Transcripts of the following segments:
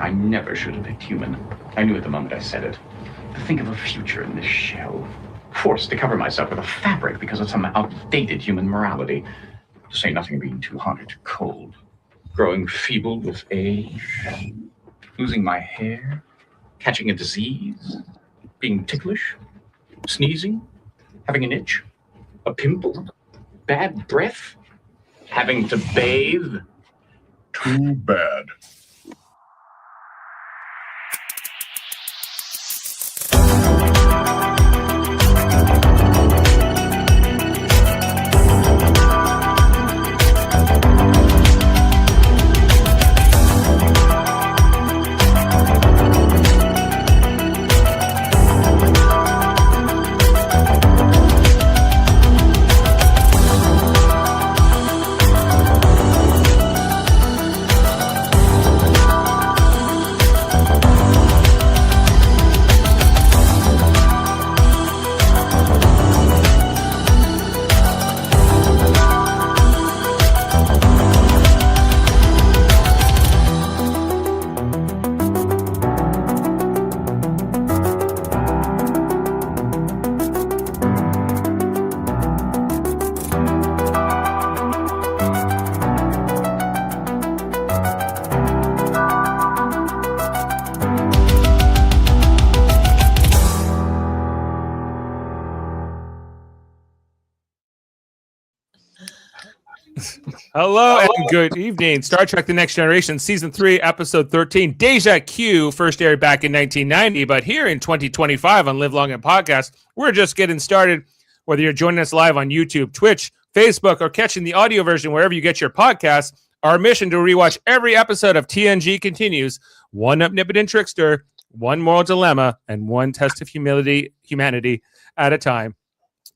I never should have picked human. I knew at the moment I said it. To think of a future in this shell. Forced to cover myself with a fabric because of some outdated human morality. To say nothing of being too hot or too cold. Growing feeble with age. Losing my hair. Catching a disease. Being ticklish. Sneezing. Having an itch. A pimple. Bad breath. Having to bathe. Too bad. Hello and good evening. Star Trek The Next Generation, Season 3, Episode 13, Deja Q, first aired back in 1990, but here in 2025 on Live Long and Podcast, we're just getting started. Whether you're joining us live on YouTube, Twitch, Facebook, or catching the audio version wherever you get your podcasts, our mission to rewatch every episode of TNG continues. One omnipotent trickster, one moral dilemma, and one test of humanity at a time.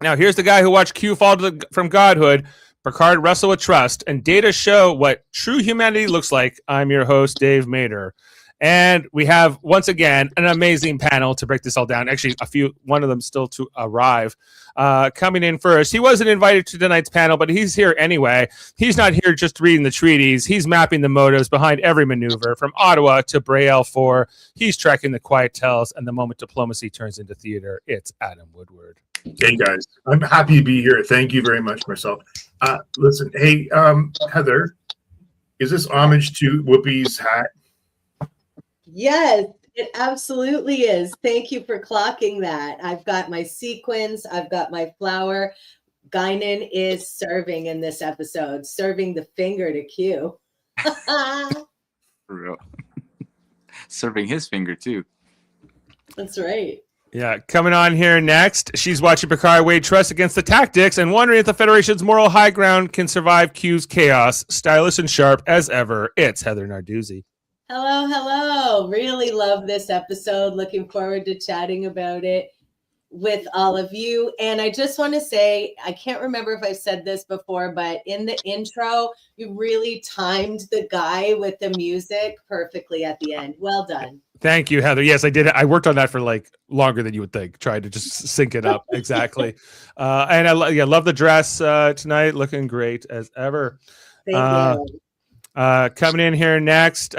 Now, here's the guy who watched Q fall from godhood, Picard wrestle with trust, and Data show what true humanity looks like. I'm your host, Dave Mader. And we have, once again, an amazing panel to break this all down. Actually, one of them still to arrive. Coming in first, he wasn't invited to tonight's panel, but he's here anyway. He's not here just reading the treaties. He's mapping the motives behind every maneuver, from Ottawa to Bre'el IV. He's tracking the quiet tells, and the moment diplomacy turns into theater, it's Adam Woodward. Hey guys, I'm happy to be here. Thank you very much, Marcel. Listen, hey, Heather, is this homage to Whoopi's hat? Yes, it absolutely is. Thank you for clocking that. I've got my sequins. I've got my flower. Guinan is serving in this episode, serving the finger to Q. For real. Serving his finger too. That's right. Yeah, coming on here next, she's watching Picard weigh trust against the tactics and wondering if the Federation's moral high ground can survive Q's chaos. Stylish and sharp as ever, it's Heather Narduzzi. Hello, hello. Really love this episode. Looking forward to chatting about it with all of you. And I just want to say, I can't remember if I've said this before, but in the intro, you really timed the guy with the music perfectly at the end. Well done. Thank you, Heather. Yes, I did. I worked on that for like longer than you would think, trying to just sync it up. Exactly. And I love the dress tonight. Looking great as ever. Thank you. Coming in here next,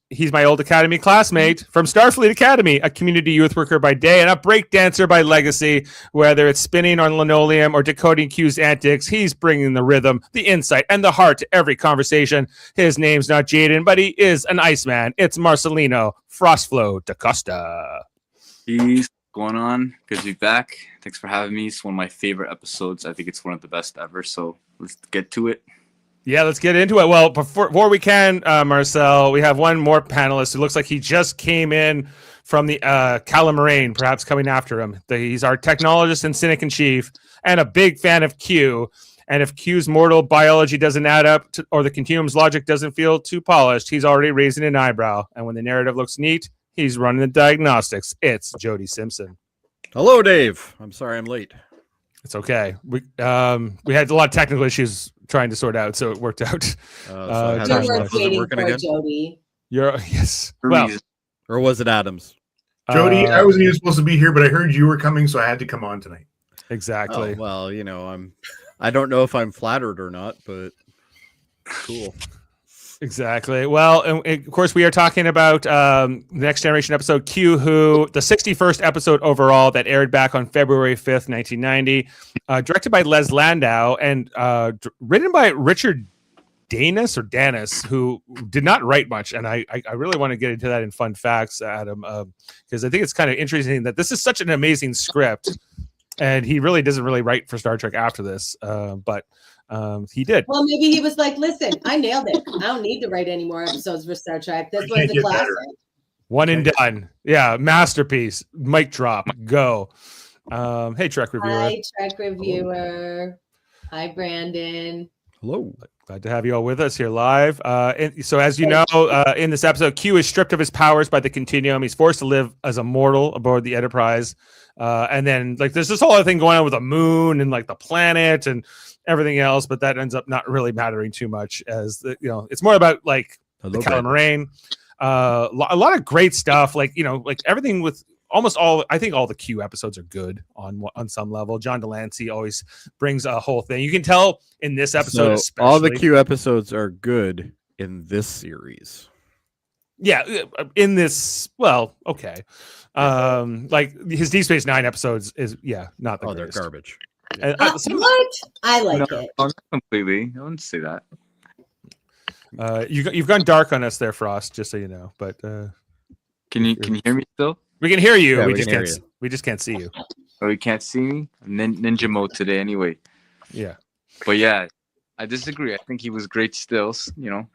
he's my old Academy classmate from Starfleet Academy, a community youth worker by day and a break dancer by legacy. Whether it's spinning on linoleum or decoding Q's antics, he's bringing the rhythm, the insight, and the heart to every conversation. His name's not Jaden, but he is an Iceman. It's Marcelino Frostflow DaCosta. He's going on. Good to be back. Thanks for having me. It's one of my favorite episodes. I think it's one of the best ever. So let's get to it. Yeah, let's get into it. Well, before we can, Marcel, we have one more panelist who looks like he just came in from the Calamarain, perhaps coming after him. He's our technologist and cynic in chief and a big fan of Q. And if Q's mortal biology doesn't add up to, or the continuum's logic doesn't feel too polished, he's already raising an eyebrow. And when the narrative looks neat, he's running the diagnostics. It's Jody Simpson. Hello, Dave. I'm sorry I'm late. It's okay. We had a lot of technical issues trying to sort out, so it worked out. So was it working again? Jody. Yes. Well, or was it Adams? Jody, I wasn't even supposed to be here, but I heard you were coming, so I had to come on tonight. Exactly. Oh, well, you know, I don't know if I'm flattered or not, but cool. Exactly. Well, and of course, we are talking about the Next Generation episode Q, the 61st episode overall that aired back on February 5th, 1990, directed by Les Landau and written by Richard Danis, who did not write much. And I really want to get into that in fun facts, Adam, because I think it's kind of interesting that this is such an amazing script, and he really doesn't really write for Star Trek after this, but he did. Well, maybe he was like, listen, I nailed it. I don't need to write any more episodes for Star Trek. This was a classic. One and done. Yeah, masterpiece. Mic drop. Go. Hey, Trek Reviewer. Hi, Trek Reviewer. Hi, Brandon. Hello. Glad to have you all with us here live. So as you know, in this episode, Q is stripped of his powers by the Continuum. He's forced to live as a mortal aboard the Enterprise. And then like there's this whole other thing going on with the moon and like the planet and everything else, but that ends up not really mattering too much, as it's more about like the Calamarain. A lot of great stuff, like like everything with almost all. I think all the Q episodes are good on some level. John Delancey always brings a whole thing. You can tell in this episode, especially. All the Q episodes are good in this series. Yeah, in this, well, okay. Like his Deep Space Nine episodes is not the greatest. They're garbage. And, what? I like it. Not completely. I wouldn't say that. You've gone dark on us there, Frost. Just so you know. But can you hear me still? We can hear you. Yeah, we just can't see you. Oh, you can't see me? I'm ninja mode today, anyway. Yeah. But yeah, I disagree. I think he was great still.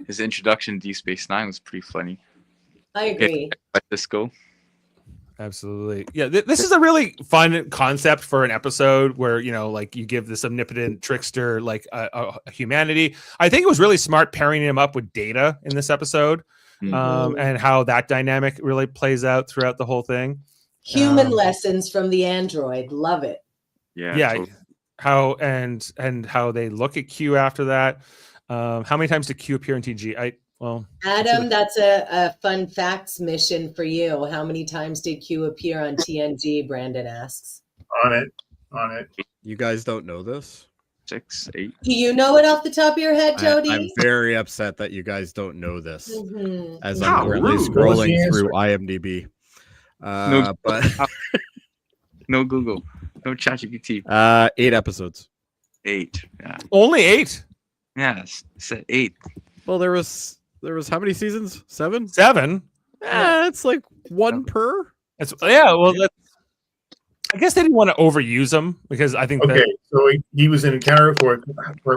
His introduction to Deep Space Nine was pretty funny. I agree. Let this go. Absolutely. Yeah, this is a really fun concept for an episode where, like you give this omnipotent trickster like a humanity. I think it was really smart pairing him up with Data in this episode, and how that dynamic really plays out throughout the whole thing. Human lessons from the android. Love it. Yeah. Totally. How and how they look at Q after that. How many times did Q appear in TG? Adam, that's a fun facts mission for you. How many times did Q appear on TNG? Brandon asks. On it. You guys don't know this? 6, 8. Do you know it off the top of your head, Jody? I'm very upset that you guys don't know this. As How I'm currently rude. scrolling through IMDb. But No Google. No ChatGPT. 8 episodes. 8. Yeah. Only 8. Yeah. Said 8. Well, there was how many seasons? 7? 7. It's like 1 per. Well, I guess they didn't want to overuse them because I think. Okay, so he was in Encounter for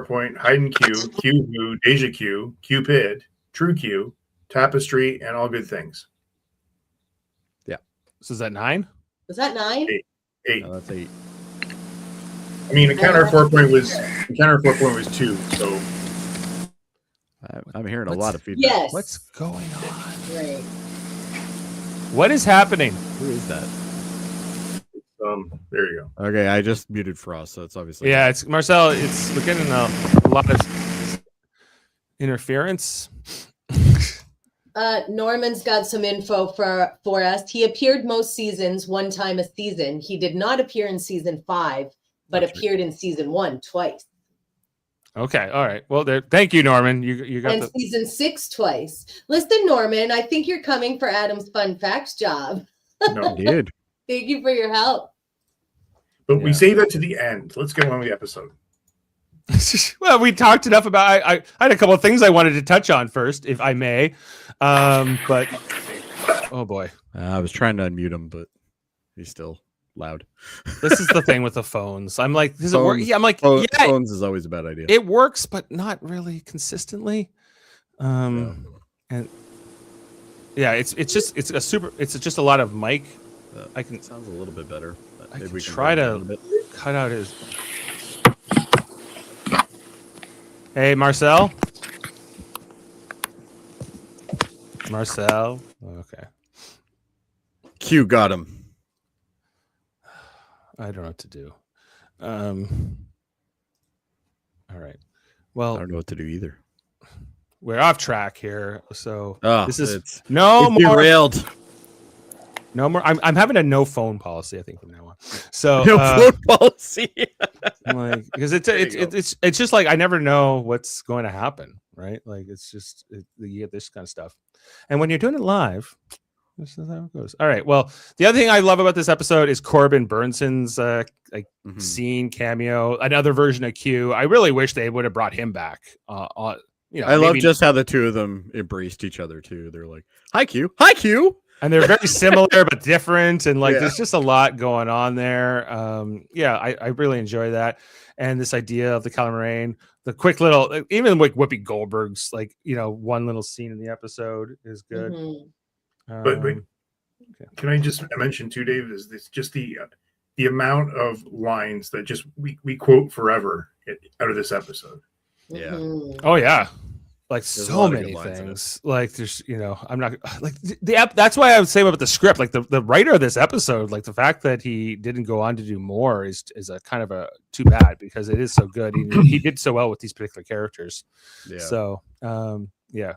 Point, Hidden Q, Q, Deja Q, Cupid, True Q, Tapestry, and All Good Things. Yeah. So is that 9? Was that 9? 8. No, that's 8. I mean, Encounter 4 Point was 2. So I'm hearing a lot of feedback. Yes. What's going on? Great. What is happening? Who is that? there you go. Okay, I just muted Frost, so it's obviously. Yeah, it's Marcel. We're getting a lot of interference. Norman's got some info for us. He appeared most seasons, 1 time a season. He did not appear in season 5, but appeared in season 1 twice. Okay, all right. Well, thank you, Norman. You got and season 6 twice. Listen, Norman, I think you're coming for Adam's fun facts job. No, did. Thank you for your help. But we save that to the end. Let's get on with the episode. Well, we talked enough about. I had a couple of things I wanted to touch on first, if I may. But oh boy, I was trying to unmute him, but he's still loud. This is the thing with the phones. I'm like, does it work? Yeah, I'm like, phones is always a bad idea. It works, but not really consistently. And yeah, it's just a lot of mic. It sounds a little bit better. I can try to cut out his. Hey, Marcel. Marcel. Okay. Q got him. I don't know what to do. All right. Well, I don't know what to do either. We're off track here, so this is it's more derailed. No more. I'm having a no phone policy, I think, from now on. So no phone policy. like, because it's just like I never know what's going to happen. right? Like it's just you get this kind of stuff, and when you're doing it live, this is how it goes. All right. Well, the other thing I love about this episode is Corbin Burnson's scene cameo, another version of Q. I really wish they would have brought him back. I love just how the two of them embraced each other too. They're like, "Hi Q, hi Q," and they're very similar but different, and there's just a lot going on there. I really enjoy that, and this idea of the Calamarain, the quick little, even like Whoopi Goldberg's one little scene in the episode is good. Mm-hmm. But can I just mention too, Dave, is this just the amount of lines that just we quote forever out of this episode? Yeah. Mm-hmm. Oh yeah, like There's so many things. Like there's I'm not like the app. That's why I would say about the script, like the writer of this episode, like the fact that he didn't go on to do more is a kind of a too bad, because it is so good. He did so well with these particular characters. Yeah. So yeah.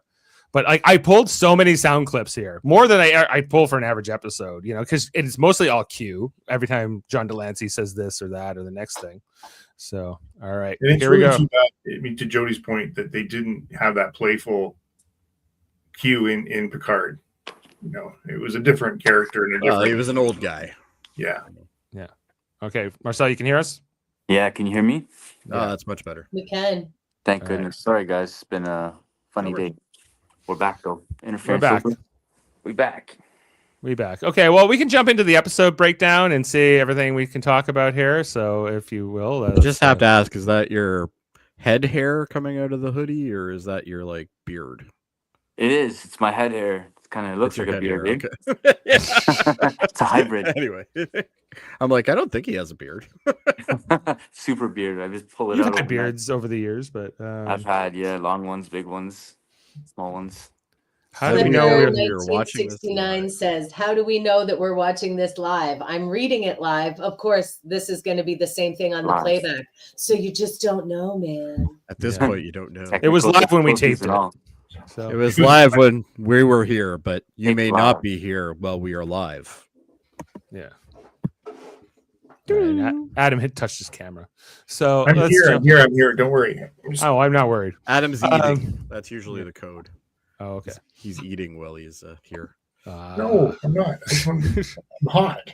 But I pulled so many sound clips here, more than I pull for an average episode, because it's mostly all Q every time John Delancey says this or that or the next thing. So, all right, and it's here we really go. too bad, I mean, to Jody's point, that they didn't have that playful Q in Picard. It was a different character and a different. He was an old guy. Yeah. Yeah. Okay, Marcel, you can hear us? Yeah, can you hear me? Oh, that's much better. We can. Thank All goodness. Sorry, guys. It's been a funny day. We're back, though. Interference. We're back. We back. We back. Okay, well, we can jump into the episode breakdown and see everything we can talk about here. So, if you will, I just have to ask: is that your head hair coming out of the hoodie, or is that your beard? It is. It's my head hair. It kind of looks like a beard. Okay. It's a hybrid. Anyway, I'm like, I don't think he has a beard. Super beard. I just pull it You've out. had beards over the years, but I've had long ones, big ones, small ones. How do we know we're 1969 says, how do we know that we're watching this live? I'm reading it live. Of course, this is going to be the same thing on the playback. So you just don't know, man. At this point, you don't know. It was live when we taped it. So. It was live when we were here, but you may not be here while we are live. Yeah. Right, Adam had touched his camera. So I'm here. Don't worry. I'm not worried. Adam's eating. That's usually the code. Oh, okay. He's eating while he's here. No, I'm not. I'm hot.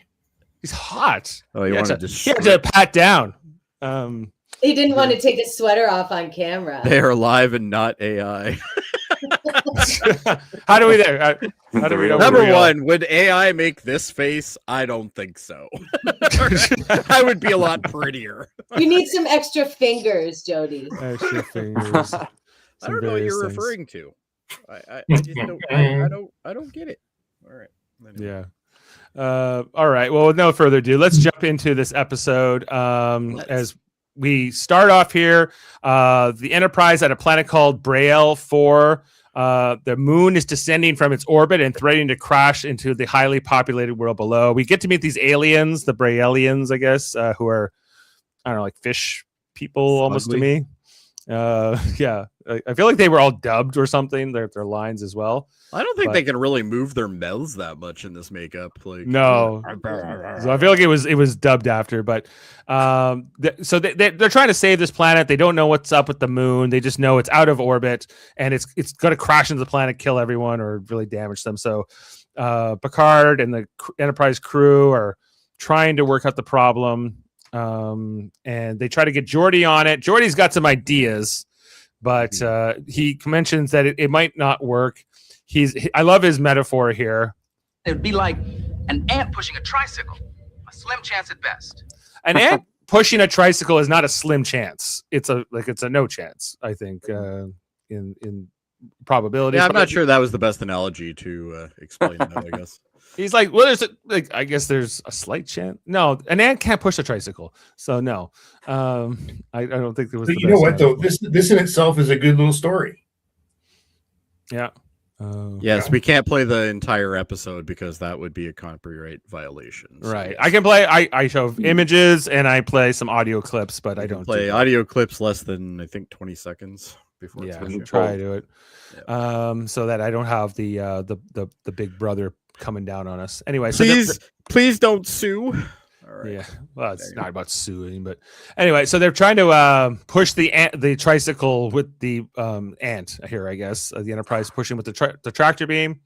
He's hot. Oh, he had to pat down. He didn't want to take his sweater off on camera. They are live and not AI. How do we know? Number one, would AI make this face? I don't think so. I would be a lot prettier. You need some extra fingers, Jody. Extra fingers. I don't know what you're referring to. I just don't. I don't get it. All right. Yeah. All right. Well, with no further ado, let's jump into this episode. As we start off here, the Enterprise at a planet called Bre'el IV. The moon is descending from its orbit and threatening to crash into the highly populated world below. We get to meet these aliens, the Bre'elians, I guess, who are, I don't know, like fish people almost to me. Yeah, I feel like they were all dubbed or something. Their lines as well. I don't think they can really move their mouths that much in this makeup. No, so I feel like it was dubbed after. But so they're trying to save this planet. They don't know what's up with the moon. They just know it's out of orbit and it's going to crash into the planet, kill everyone, or really damage them. So Picard and the Enterprise crew are trying to work out the problem. And they try to get Jody on it. Jordy's got some ideas, but he mentions that it might not work. I love his metaphor here. It'd be like an ant pushing a tricycle, a slim chance at best. An ant pushing a tricycle is not a slim chance. It's a no chance, I think, in probability. Yeah, I'm not sure that was the best analogy to explain that, I guess. He's like, well, I guess there's a slight chance. No, an ant can't push a tricycle, so no. I don't think there was. But you know what though? This in itself is a good little story. Yeah. Yes, we can't play the entire episode because that would be a copyright violation. So right. Yes. I can play. I show images and I play some audio clips, but I don't play audio clips less than I think 20 seconds before. Yeah, try to do it. Yeah. So that I don't have the big brother coming down on us. Anyway, please don't sue. All right. Yeah, well, it's not about suing, but anyway, so they're trying to push the tricycle with the ant here, I guess. The Enterprise pushing with the tractor beam.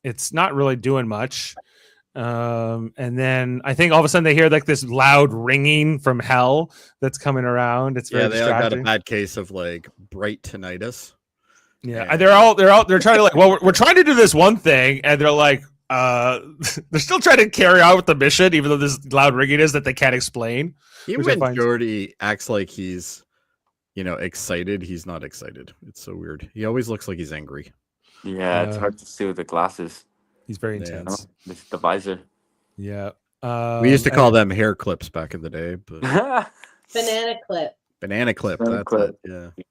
It's not really doing much. And then I think all of a sudden they hear like this loud ringing from hell that's coming around. It's very they all got a distracting. bad case of like bright tinnitus. Yeah, Yeah. and they're trying to like, well, we're trying to do this one thing, and they're like, they're still trying to carry out with the mission, even though this loud ringing is that they can't explain. Even which I when find- Jody acts like he's, excited, he's not excited. It's so weird. He always looks like he's angry. Yeah, it's hard to see with the glasses. He's very Yeah. intense. The visor. Yeah. We used to call them hair clips back in the day, but Banana clip. banana clip. Banana That's clip. it. Yeah.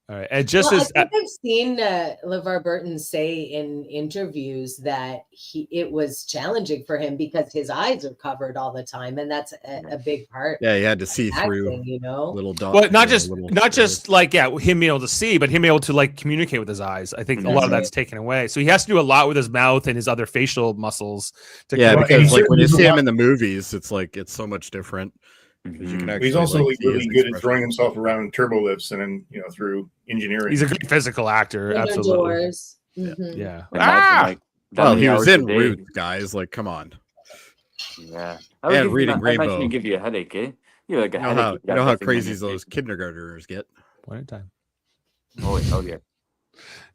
All right, and just Well, as I think I've seen LeVar Burton say in interviews that it was challenging for him because his eyes are covered all the time, and that's a big part. Yeah, he had to see of through acting, little dots. well, not just like him being able to see, but him being able to like communicate with his eyes. I think a lot of that's taken away. So he has to do a lot with his mouth and his other facial muscles. Because like when you see him in the movies, it's like it's so much different. You can He's also like, see really his good at expression. throwing himself around in turbo lifts and then through engineering. He's a great physical actor. Window Absolutely. doors. Yeah. Mhm. Yeah. Imagine, like, that Well, many he was hours in a day. Roots, guys. Like, come on. Yeah. And Reading I imagine Rainbow. it give you a headache, eh? You like a You know headache. how, if you got how nothing on crazy your those face. kindergartners get. One at a time. Oh yeah.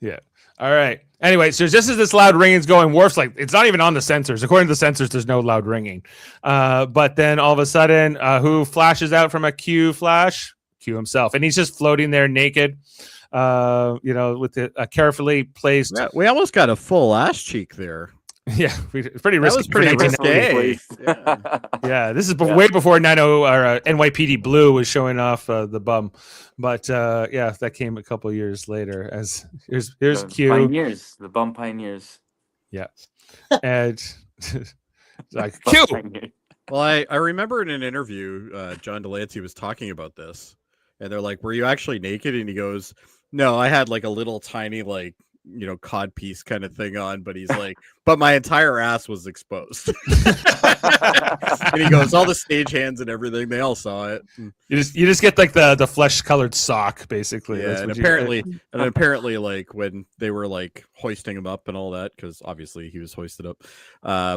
Yeah. All right. Anyway, so just as this loud ringing is going, Worf's like, it's not even on the sensors. According to the sensors, there's no loud ringing. But then all of a sudden, who flashes out from a Q flash? Q himself. And he's just floating there naked, with a carefully placed. Yeah, we almost got a full ass cheek there. Yeah, it's pretty That risky. was pretty for 1990. risque. Yeah. Yeah, this is way before NYPD Blue was showing off the bum. But that came a couple years later. As here's The Q. Pioneers, the bum pioneers. Yeah, and like Bum Q. pioneers. Well, I remember in an interview, John Delancey was talking about this, and they're like, "Were you actually naked?" And he goes, "No, I had like a little tiny like cod piece kind of thing on," but he's like, "But my entire ass was exposed." And he goes, "All the stagehands and everything, they all saw it." You just get like the flesh colored sock basically. Yeah, That's and what apparently, like when they were like hoisting him up and all that, because obviously he was hoisted up,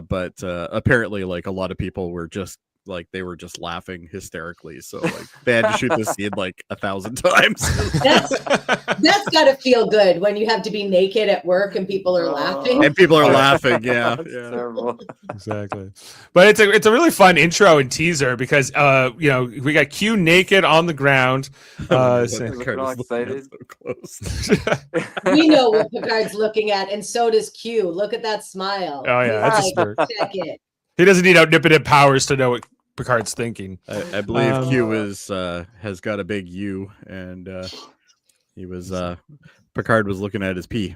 but apparently like a lot of people were just like they were just laughing hysterically, so like they had to shoot this scene like 1,000 times. That's got to feel good when you have to be naked at work and people are laughing. And people are laughing. Yeah, That's yeah. terrible. Exactly. But it's a really fun intro and teaser because we got Q naked on the ground. Looking Picard all is looking at excited. so close. We know what Picard's looking at, and so does Q. Look at that smile. Oh, yeah, that's a He's spirit. like, check it. He doesn't need omnipotent powers to know what Picard's thinking. I believe Q has got a big U, and he was Picard was looking at his pee.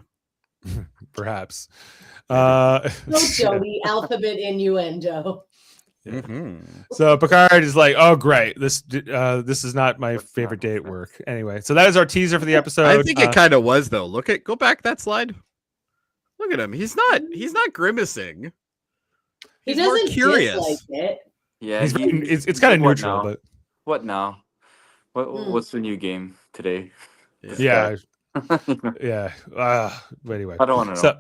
Perhaps. No, Jody, alphabet innuendo. So Picard is like, "Oh, great! This is not my favorite day at work." Anyway, so that is our teaser for the episode. I think it kind of was though. Go back that slide. Look at him. He's not grimacing. He He's more doesn't curious. dislike it. Yeah, he's it's kind of what neutral, now? but What now? What's the new game today? yeah, yeah. But anyway, I don't want to know.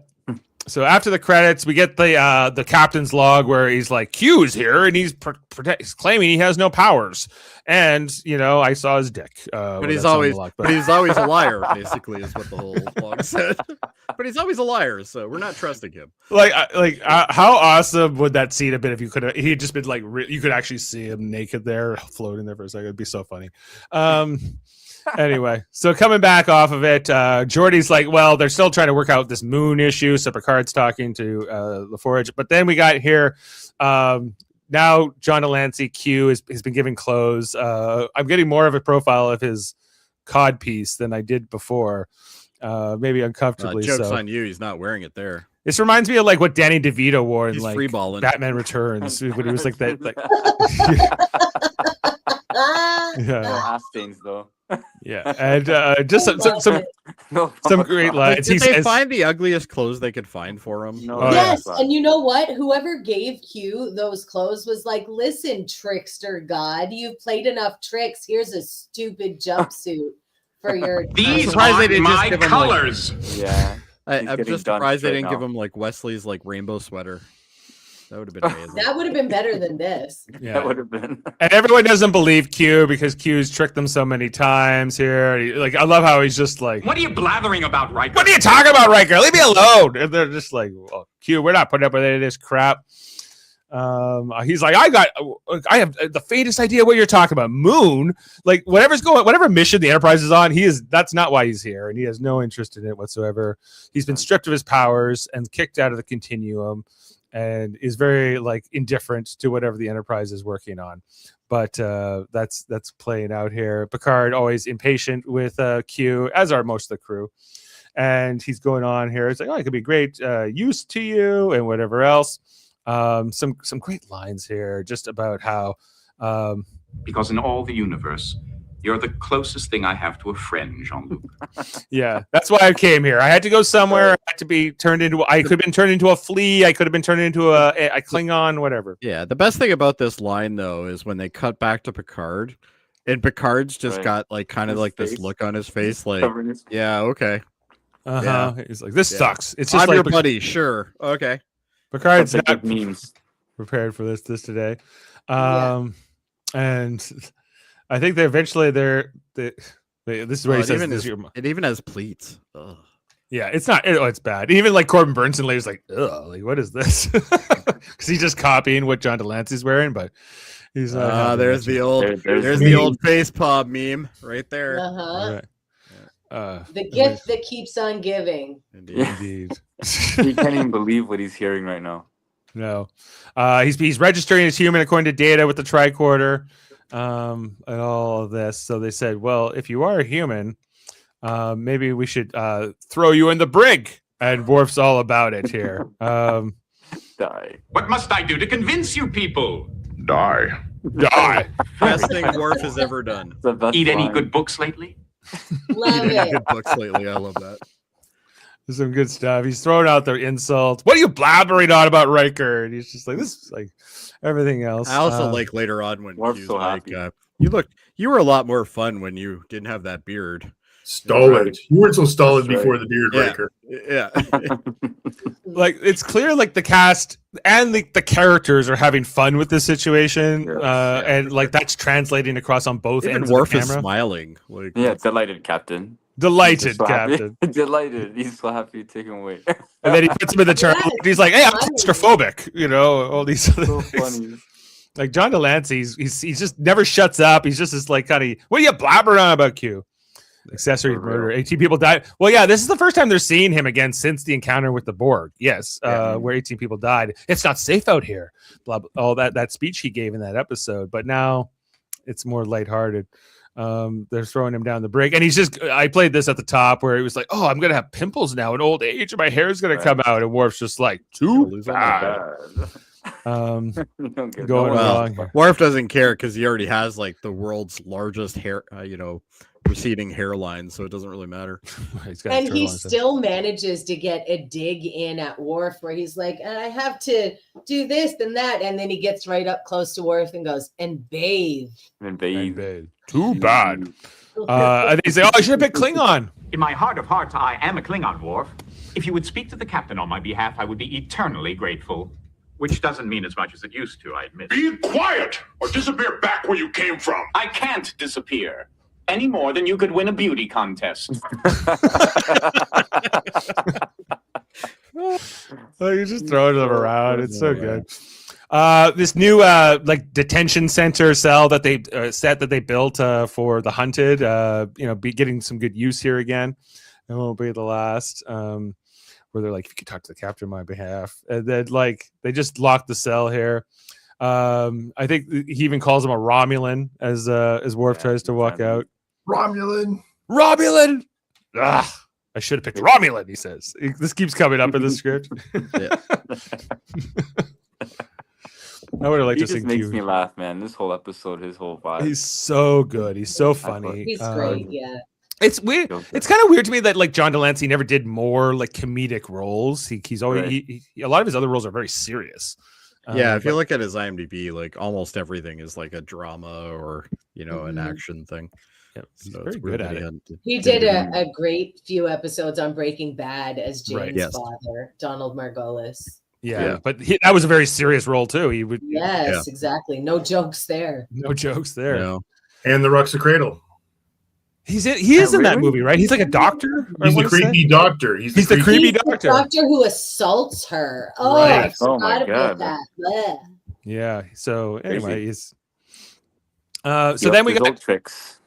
So after the credits, we get the captain's log where he's like, "Q is here," and he's claiming he has no powers. And I saw his dick. But he's always a liar. Basically, is what the whole log said. But he's always a liar, so we're not trusting him. How awesome would that scene have been if he had just been like, you could actually see him naked there, floating there for a second. It'd be so funny. Anyway, so coming back off of it, Jordy's like, well, they're still trying to work out this moon issue. So Picard's talking to LaForge. But then we got here. Now John Delancey, Q, has been giving clothes. I'm getting more of a profile of his cod piece than I did before. Maybe uncomfortably joke's so. on you. He's not wearing it there. This reminds me of like what Danny DeVito wore in He's like freeballing. Batman Returns when he was like that. Like, No yeah. ass stains though. Yeah, and just some great lines. Did they find the ugliest clothes they could find for him? No. Oh, Yes, yeah. and you know what? Whoever gave Q those clothes was like, "Listen, trickster god, you've played enough tricks. Here's a stupid jumpsuit for your." These surprised they aren't didn't just my give him, like- colors. Yeah. I'm getting just done surprised they right didn't give now. him like Wesley's like rainbow sweater. That would have been amazing. That would have been better than this. Yeah. That would have been. And everyone doesn't believe Q because Q's tricked them so many times here. Like, I love how he's just like, What are you blathering about, Riker? "What are you talking about, Riker? Leave me alone." And they're just like, well, "Q, we're not putting up with any of this crap." He's like, I have the faintest idea what you're talking about. Moon, like whatever mission the Enterprise is on, that's not why he's here, and he has no interest in it whatsoever. He's been stripped of his powers and kicked out of the continuum, and is very like indifferent to whatever the Enterprise is working on. But that's playing out here. Picard always impatient with Q, as are most of the crew, and he's going on here. It's like, "Oh, it could be great use to you," and whatever else. Some great lines here, just about how Because in all the universe, you're the closest thing I have to a friend, Jean-Luc. yeah, that's why I came here. I had to go somewhere. I had to be turned into. I could have been turned into a flea. I could have been turned into a Klingon, whatever. Yeah, the best thing about this line though is when they cut back to Picard, and Picard's just Right. got like kind of His like face. this look on his face, like, Covering his- yeah, okay, He's like, "This Yeah. sucks." It's just I'm like your buddy, sure, okay. Picard's That's a not good memes. prepared for this today. Yeah. And I think they eventually this is where he says this is It even has pleats. Ugh. yeah, it's not. It's bad. Even like Corbin Burnson later's like, "Ugh, like what is this?" Because he's just copying what John Delancey's wearing, but he's not. happy There's with the old, There's there's the the meme. old face palm meme right there. it. Uh-huh. Right. The gift that keeps on giving. Indeed. Yeah. Indeed. He can't even believe what he's hearing right now. No, he's registering as human according to data with the tricorder, and all of this. So they said, well, if you are a human, maybe we should throw you in the brig. And Worf's all about it here. Die. What must I do to convince you people? Die. Die. Best thing Worf has ever done. It's the best Eat any line. good books lately? Love Reading it. good books lately. I love that. Some good stuff. He's throwing out their insults. What are you blabbering on about Riker? And he's just like, this is like everything else. I also like later on when Worf's Q's so like, happy. you were a lot more fun when you didn't have that beard. Stolid. You weren't so stolid That's right. before the beard Yeah. breaker. Yeah. like it's clear like the cast and the characters are having fun with this situation, Yes. and like that's translating across on both Even ends Worf of the is camera. smiling. Like, Yeah, delighted, Captain. Delighted, He's so happy. Captain. Delighted. He's so happy to take him away. And then he puts him in the terminal. Yes, He's like, "Hey, I'm funny. claustrophobic," you know, all these other So things. funny. Like John Delancey, he's just never shuts up. He's just this like kind of, what are you blabbering on about Q? Accessory to For real. murder. 18 people died. Well, yeah, this is the first time they're seeing him again since the encounter with the Borg. Yes, Yeah. where 18 people died. It's not safe out here. Blah, blah, all that speech he gave in that episode. But now it's more lighthearted. They're throwing him down the brig, and he's just. I played this at the top where he was like, "Oh, I'm gonna have pimples now in old age, and my hair's gonna Right. come out." And Worf's just like, Gonna "Too lose all bad." Bad. You don't get Going no along one- here. Worf doesn't care because he already has like the world's largest hair, receding hairline, so it doesn't really matter. He's got a And turtle he on his head. still manages to get a dig in at Worf where he's like, I have to do this and that. And then he gets right up close to Worf and goes, and bathe. And bathe. Too bad. And they say, "Oh, I should have picked Klingon." In my heart of hearts, I am a Klingon, Worf. If you would speak to the captain on my behalf, I would be eternally grateful. Which doesn't mean as much as it used to, I admit. Be quiet or disappear back where you came from. I can't disappear. Any more than you could win a beauty contest. Oh, you're just throwing them around. It's so good. This new like detention center cell that they set that they built for the hunted, be getting some good use here again. It won't be the last. Where they're like, "If you could talk to the captain on my behalf," and then like they just lock the cell here. I think he even calls him a Romulan as Worf Yeah, tries to walk exactly. out. Romulan. Romulan. Ah, I should have picked Romulan. He says. This keeps coming up in the script. I would have liked He to just see makes me Q. laugh, man. This whole episode, his whole vibe. He's so good. He's so funny. He's great. Yeah. It's weird. It's kind of weird to me that like John Delancey never did more like comedic roles. He's always a lot of his other roles are very serious. Yeah, if you look at his IMDb, like almost everything is like a drama or an action thing. Yeah, he's So very it's good weird at that it. He did a great few episodes on Breaking Bad as James' Right. Yes. father, Donald Margolis. Yeah, but that was a very serious role too. He would. Yes, exactly. No jokes there. No jokes there. No. And the Rock's a Cradle. He is in that movie, right? He's like a doctor. He's the creepy doctor. He's the creepy doctor. The doctor who assaults her. Oh, Right. I forgot my about God. that. Blech. Yeah. So anyway, Crazy. he's. So then we his got old tricks.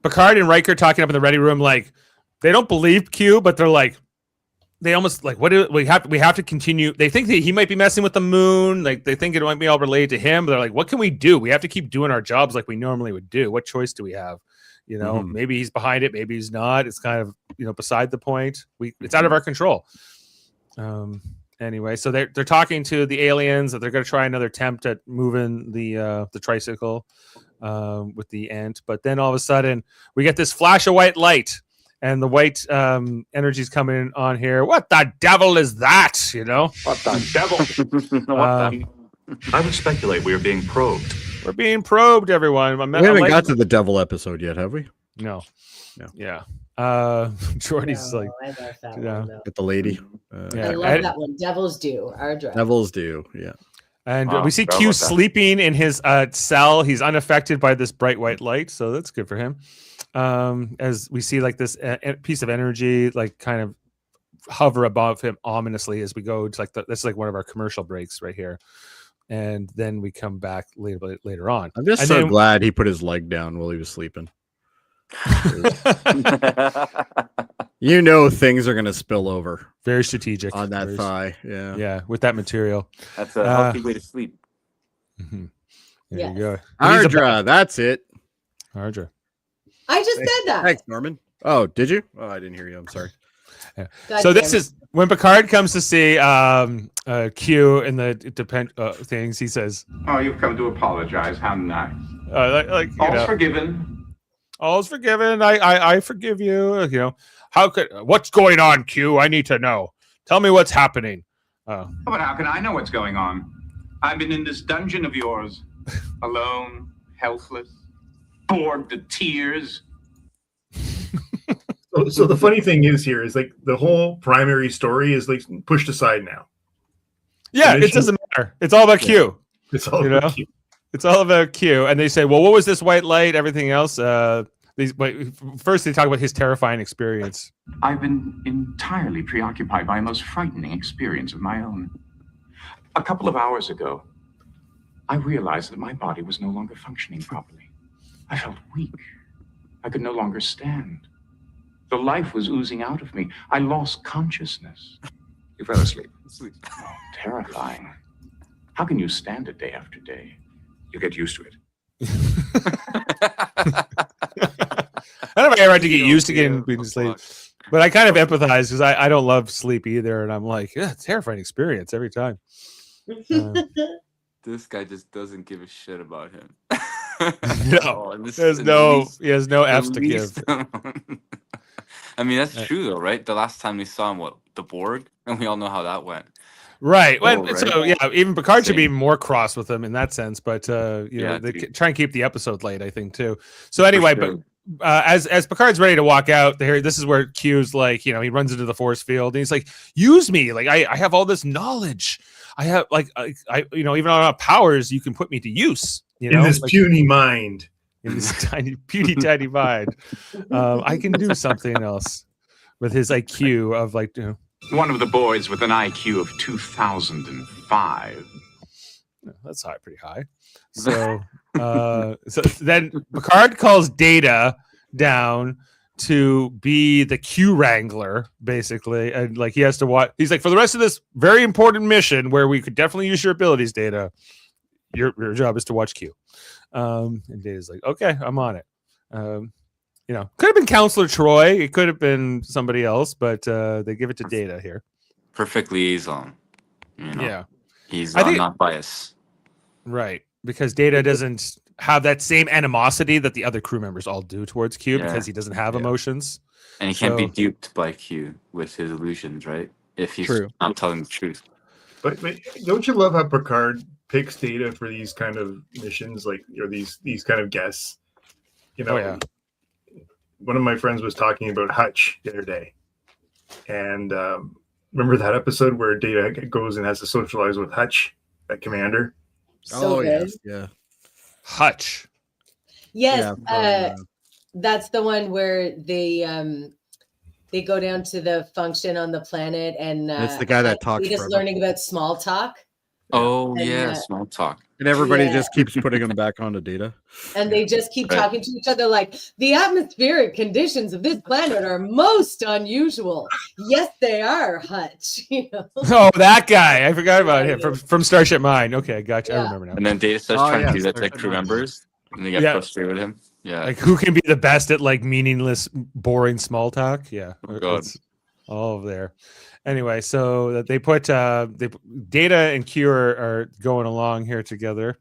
Picard and Riker talking up in the ready room, like they don't believe Q, but they're like, they almost like, what do we have to continue? They think that he might be messing with the moon. Like they think it might be all related to him. But they're like, what can we do? We have to keep doing our jobs like we normally would do. What choice do we have? You know, maybe he's behind it, maybe he's not. It's kind of beside the point. It's out of our control. Anyway, so they're talking to the aliens that they're going to try another attempt at moving the tricycle with the ant, but then all of a sudden we get this flash of white light, and the white energy's coming on here. What the devil is that? What the devil? I would speculate we are being probed. We're being probed, everyone. We haven't got to the devil episode yet, have we? No. No. Yeah. Jordy's No, like, I love that yeah. one, though. With the lady. Yeah. I love that one. Devils do our job. Devils do, yeah. And Wow, we see forgot Q about that. sleeping in his cell. He's unaffected by this bright white light, so that's good for him. As we see like this piece of energy, like kind of hover above him ominously as we go to this is like one of our commercial breaks right here, and then we come back later on. I'm just so glad he put his leg down while he was sleeping. Things are gonna spill over. Very strategic on that thigh. Yeah, yeah, with that material. That's a healthy way to sleep. There Yes. you go. Ardra, that's it. Ardra. I just said that. Thanks, Norman. Oh, did you? Oh, I didn't hear you. I'm sorry. Yeah. God So damn this it. is when Picard comes to see Q in the things. He says, Oh, you've come to apologize. How nice. like All's forgiven. all's forgiven. I forgive you. What's going on, Q? I need to know. Tell me what's happening. Oh, but how can I know what's going on? I've been in this dungeon of yours, alone, helpless, bored to tears. So the funny thing is here is like the whole primary story is like pushed aside now. Yeah, The it mission- doesn't matter. It's all about Q. It's all You know? about you. It's all about Q. And they say, well, what was this white light? Everything else. First, they talk about his terrifying experience. I've been entirely preoccupied by a most frightening experience of my own. A couple of hours ago, I realized that my body was no longer functioning properly. I felt weak. I could no longer stand. The life was oozing out of me. I lost consciousness. You fell asleep. Oh, terrifying. How can you stand it day after day? You get used to it. I don't know if I ever had to get used to being asleep, but I kind of empathize because I don't love sleep either, and I'm like, yeah, it's a terrifying experience every time. This guy just doesn't give a shit about him. No, and he has no F's to give. I mean, that's true though, right? The last time we saw him, the Borg, and we all know how that went. Right. Oh, Well, so right. yeah, even Picard should be Same. more cross with him in that sense, but Yeah, they dude. try and keep the episode late, I think too. So anyway, sure. but as Picard's ready to walk out, this is where Q's like, he runs into the force field and he's like, use me, like I have all this knowledge. I have like I even though I don't have powers, you can put me to use. In this like, puny mind. in this puny tiny mind, I can do something else with his IQ of like. One of the boys with an IQ of 2005. That's pretty high. So, so then Picard calls Data down to be the Q Wrangler, basically, and like he has to watch. He's like, for the rest of this very important mission, where we could definitely use your abilities, Data. Your job is to watch Q. And Data's like, okay, I'm on it. Could have been Counselor Troy. It could have been somebody else, but they give it to Data here. Perfect liaison. Yeah. He's I think- not biased. Right. Because Data doesn't have that same animosity that the other crew members all do towards Q because he doesn't have emotions. And he can't be duped by Q with his illusions, right? If he's not telling the truth. But don't you love how Picard picks Data for these kind of missions, like these kind of guests? You know, one of my friends was talking about Hutch the other day, and remember that episode where Data goes and has to socialize with Hutch, that commander? So good. Yeah. Hutch. Yes, that's the one where they go down to the function on the planet, and it's the guy that talks. Just learning about small talk. Oh, small talk. And everybody just keeps putting them back onto Data. And they just keep talking to each other like, the atmospheric conditions of this planet are most unusual. Yes, they are, Hutch. You know? Oh, that guy. I forgot about him from Starship Mine. Okay, gotcha. I remember now. And then Data starts trying to do that to crew members. And they get frustrated with him. Yeah. Like, who can be the best at, like, meaningless, boring small talk? Yeah. Oh, God. It's all there. Anyway, so they put Data and Q are going along here together.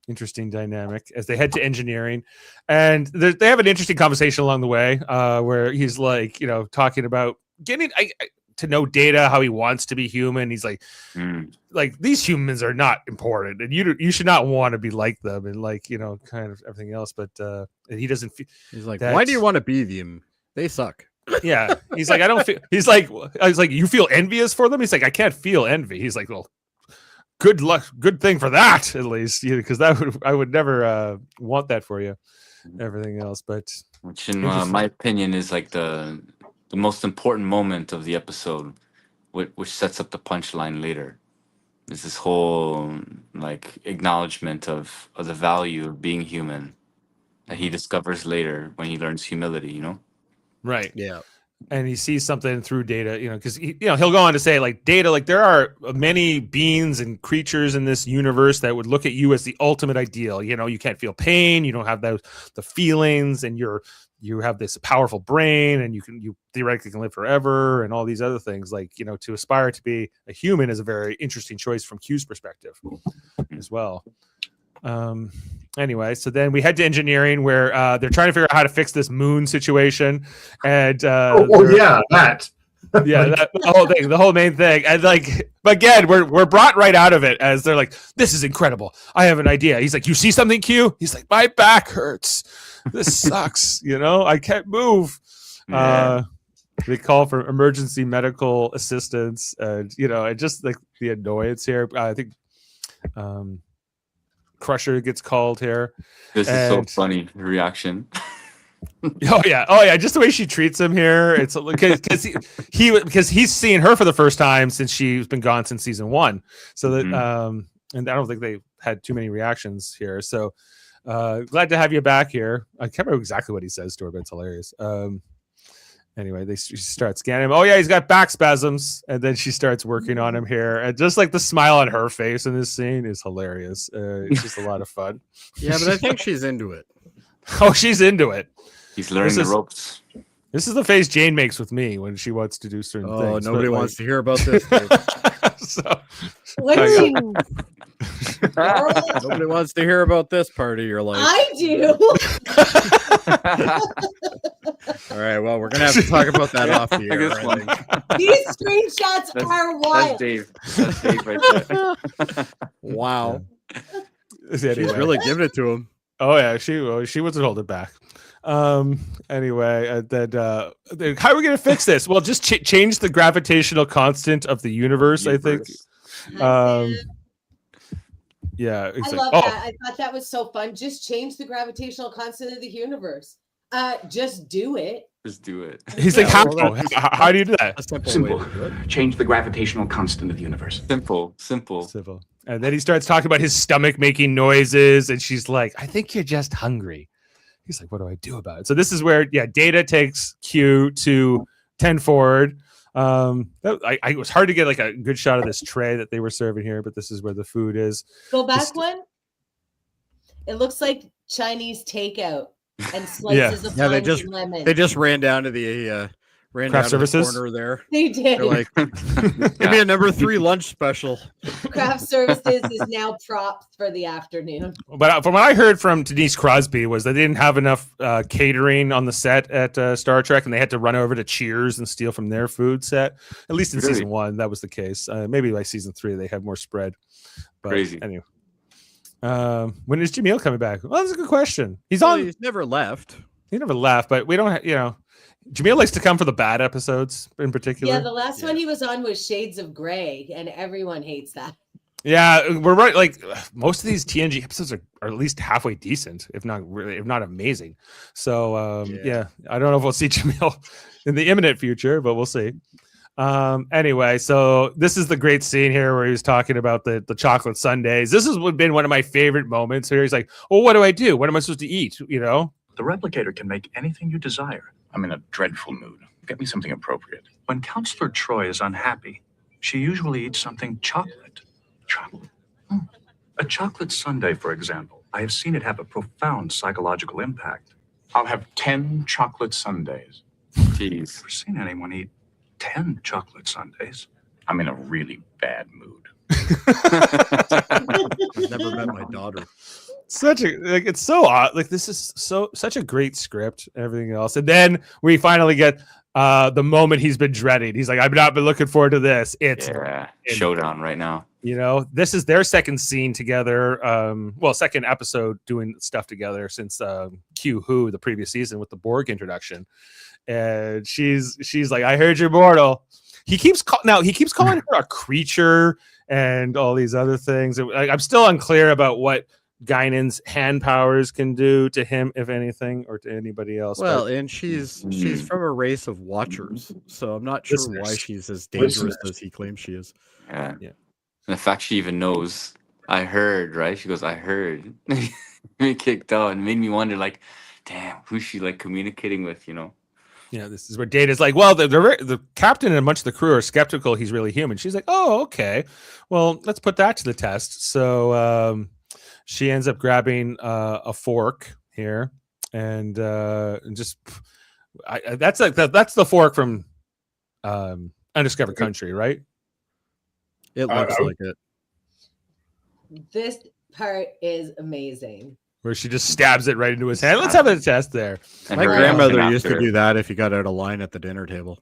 Interesting dynamic as they head to engineering, and they have an interesting conversation along the way where he's like, talking about getting to know Data, how he wants to be human. He's like, these humans are not important, and you should not want to be like them, and kind of everything else. But he doesn't feel. He's like, why do you want to be them? They suck. Yeah, he's like, I don't feel. He's like, I was like, you feel envious for them? He's like, I can't feel envy. He's like, well, good luck, good thing for that at least, because I would never want that for you. Everything else, but which in my opinion is like the most important moment of the episode, which sets up the punchline later. Is this whole like acknowledgement of the value of being human that he discovers later when he learns humility. Right. Yeah. And he sees something through Data, because he'll go on to say, like, Data, like, there are many beings and creatures in this universe that would look at you as the ultimate ideal. You can't feel pain, you don't have the feelings, and you have this powerful brain, and you theoretically can live forever, and all these other things. Like, to aspire to be a human is a very interesting choice from Q's perspective as well. Anyway, so then we head to engineering where they're trying to figure out how to fix this moon situation, and that the whole thing, the whole main thing. And like, again, we're brought right out of it as they're like, this is incredible, I have an idea. He's like, you see something, Q? He's like, my back hurts, this sucks. I can't move. They call for emergency medical assistance, and and just like the annoyance here. I think Crusher gets called here. This is so funny reaction. Oh yeah, just the way she treats him here. It's because he's seeing her for the first time since she's been gone since season 1. So that and I don't think they had too many reactions here. So glad to have you back here. I can't remember exactly what he says to her, but it's hilarious. Anyway, she starts scanning him. Oh yeah, he's got back spasms, and then she starts working on him here, and just like the smile on her face in this scene is hilarious. It's just a lot of fun. Yeah, but I think she's into it. Oh, she's into it. He's learning the ropes. This is the face Jane makes with me when she wants to do certain things. Oh, nobody wants to hear about this. Nobody wants to hear about this part of your life. I do. All right, well, we're gonna have to talk about that off the air. These screenshots are wild. That's Dave right there. Wow. Anyway. She's really giving it to him. Oh yeah, she wasn't holding back. Anyway, then how are we gonna fix this? Well, just change the gravitational constant of the universe. I think. Yeah, exactly. I love that. I thought that was so fun. Just change the gravitational constant of the universe. Just do it. Just do it. He's like, how do you do that? Simple. Change the gravitational constant of the universe. Simple. And then he starts talking about his stomach making noises, and she's like, I think you're just hungry. He's like, what do I do about it? So this is where, Data takes Q to 10 forward. It was hard to get like a good shot of this tray that they were serving here, but this is where the food is. Go back one. It looks like Chinese takeout and slices of lemon. They just ran down to the ran Craft down to the services? corner there. They did. They're like, give me a number 3 lunch special. Craft services is now props for the afternoon. But from what I heard from Denise Crosby was they didn't have enough catering on the set at Star Trek, and they had to run over to Cheers and steal from their food set. At least in season 1, that was the case. Maybe by season 3, they have more spread. But Crazy. Anyway, when is Jamil coming back? Well, that's a good question. He's never left. He never left, but we don't. Jamil likes to come for the bad episodes in particular. Yeah, the last one he was on was Shades of Grey, and everyone hates that. Yeah, we're right. Like most of these TNG episodes are at least halfway decent, if not amazing. So yeah, I don't know if we'll see Jamil in the imminent future, but we'll see. Anyway, so this is the great scene here where he was talking about the chocolate sundaes. This has been one of my favorite moments here. He's like, "Well, what do I do? What am I supposed to eat?" The replicator can make anything you desire. I'm in a dreadful mood. Get me something appropriate. When Counselor Troy is unhappy, she usually eats something chocolate. Chocolate. A chocolate sundae, for example. I have seen it have a profound psychological impact. I'll have 10 chocolate sundaes. Jeez. Never seen anyone eat 10 chocolate sundaes. I'm in a really bad mood. I've never met my daughter. It's so odd. Like this is such a great script, everything else. And then we finally get the moment he's been dreading. He's like, I've not been looking forward to this. It's showdown right now. This is their second scene together. Second episode doing stuff together since Q Who the previous season with the Borg introduction. And she's like, I heard you're mortal. He keeps calling her a creature and all these other things. I'm still unclear about what Guinan's hand powers can do to him, if anything, or to anybody else. Well, and she's from a race of watchers, so I'm not sure why she's as dangerous as he claims she is. Yeah. And the fact she even knows, I heard, right? She goes, I heard. Me kicked out and made me wonder, like, damn, who's she like communicating with, Yeah, this is where Data's like, well, the captain and a bunch of the crew are skeptical he's really human. She's like, oh, okay. Well, let's put that to the test. So she ends up grabbing a fork here, and just that's the fork from Undiscovered Country, right? It looks like it. This part is amazing. Where she just stabs it right into his hand. Let's have a test there. And my grandmother used to do that if you got out of line at the dinner table.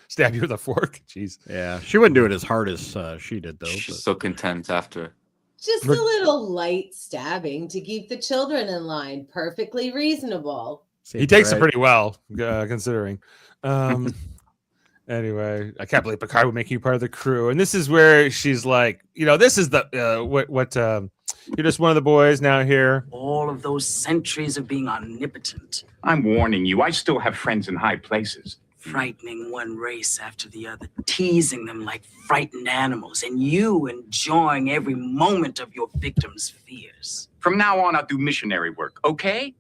Stab you with a fork? Jeez. Yeah, she wouldn't do it as hard as she did, though. She's so content after. Just a little light stabbing to keep the children in line. Perfectly reasonable. He takes it pretty well, considering. Anyway, I can't believe Picard would make you part of the crew. And this is where she's like, this is the you're just one of the boys now here. All of those centuries of being omnipotent. I'm warning you, I still have friends in high places. Frightening one race after the other, teasing them like frightened animals, and you enjoying every moment of your victim's fears. From now on, I'll do missionary work, okay?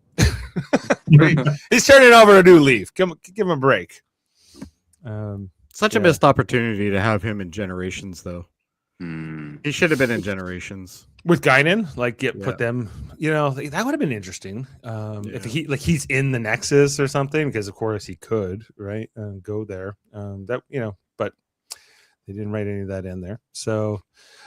He's turning over a new leaf. Give him a break. Such a missed opportunity to have him in Generations, though. He should have been in Generations with Guinan. Put them. That would have been interesting. If he's in the Nexus or something, because of course he could, right? Go there. But they didn't write any of that in there. So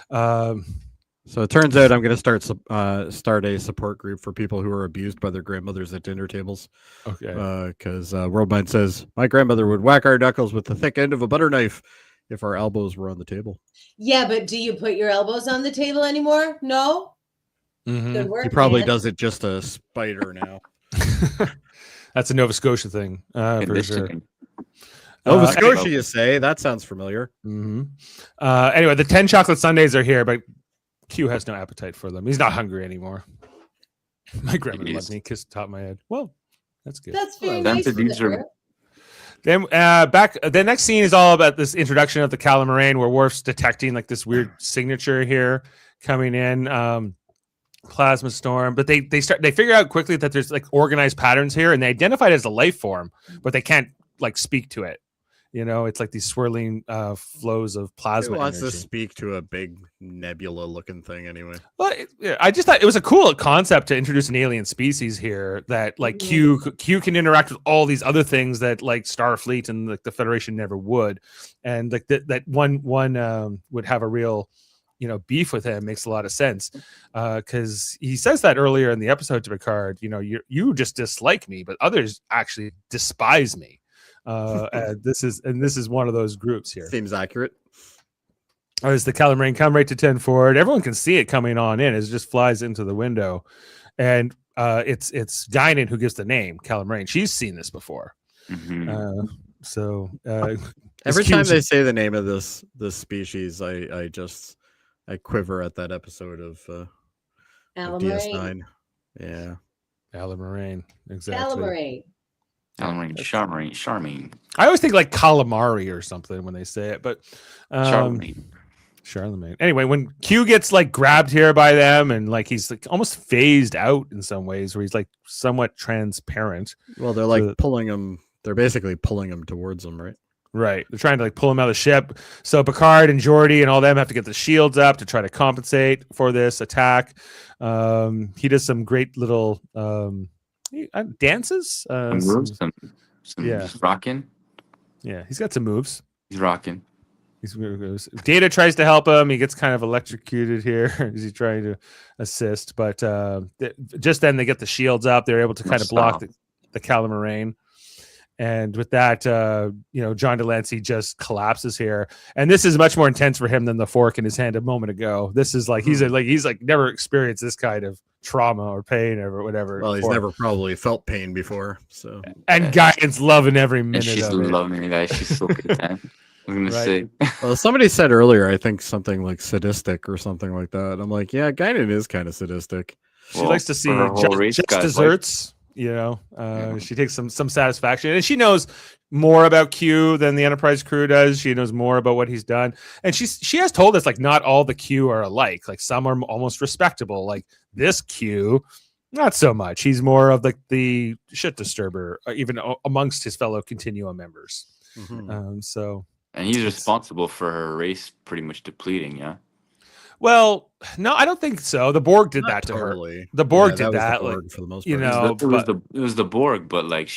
it turns out I'm going to start a support group for people who are abused by their grandmothers at dinner tables. Okay. Because Worldmind says my grandmother would whack our knuckles with the thick end of a butter knife if our elbows were on the table. Yeah, but do you put your elbows on the table anymore? No. Mm-hmm. Good work, He probably man. does it just a spider now. That's a Nova Scotia thing, for sure. Nova Scotia, you say? That sounds familiar. Mm-hmm. Anyway, the 10 chocolate sundaes are here, but Q has no appetite for them. He's not hungry anymore. My grandma let me kiss the top of my head. Well, that's good. That's very nice. Then the next scene is all about this introduction of the Calamarain, where Worf's detecting like this weird signature here coming in, plasma storm. But they figure out quickly that there's like organized patterns here, and they identify it as a life form, but they can't like speak to it. It's like these swirling flows of plasma Who wants energy. to speak to a big nebula-looking thing anyway? Well, I just thought it was a cool concept to introduce an alien species here that like Q can interact with all these other things that like Starfleet and like the Federation never would, and like that one would have a real beef with him. Makes a lot of sense because he says that earlier in the episode to Picard. You just dislike me, but others actually despise me. And this is one of those groups here. Seems accurate. As the Calamarain come right to 10 forward, everyone can see it coming on in as it just flies into the window, and it's Guinan who gives the name Calamarain. She's seen this before. Mm-hmm. Every time they say the name of this species, I quiver at that episode of DS9. Yeah, Calamarain, exactly. Charmaine. I always think like calamari or something when they say it, but Charlemagne. Anyway, when Q gets like grabbed here by them and like he's like almost phased out in some ways, where he's like somewhat transparent. Well, they're like pulling him. They're basically pulling him towards them, right? Right. They're trying to like pull him out of the ship. So Picard and Jody and all them have to get the shields up to try to compensate for this attack. He does some great little dances. Some just rocking. Yeah, he's got some moves. He's rocking. Data tries to help him. He gets kind of electrocuted here as he's trying to assist. But just then they get the shields up. They're able to kind of block the Calamarain. And with that, John Delancey just collapses here. And this is much more intense for him than the fork in his hand a moment ago. This is like he's never experienced this kind of trauma or pain or whatever. Well, he's never probably felt pain before. So and Guyan's loving every minute she's of it. loving it. She's so content. I'm gonna say. Well, somebody said earlier, I think something like sadistic or something like that. I'm like, yeah, Guinan is kind of sadistic. She likes to see just desserts. She takes some satisfaction, and she knows more about Q than the Enterprise crew does. She knows more about what he's done, and she has told us like not all the Q are alike. Like some are almost respectable. Like this Q, not so much. He's more of like the shit disturber, even amongst his fellow Continuum members. Mm-hmm. And he's responsible for her race pretty much depleting. Yeah. Well, no, I don't think so. The Borg did that to her. The Borg did that, like, for the most part. It was the Borg, but like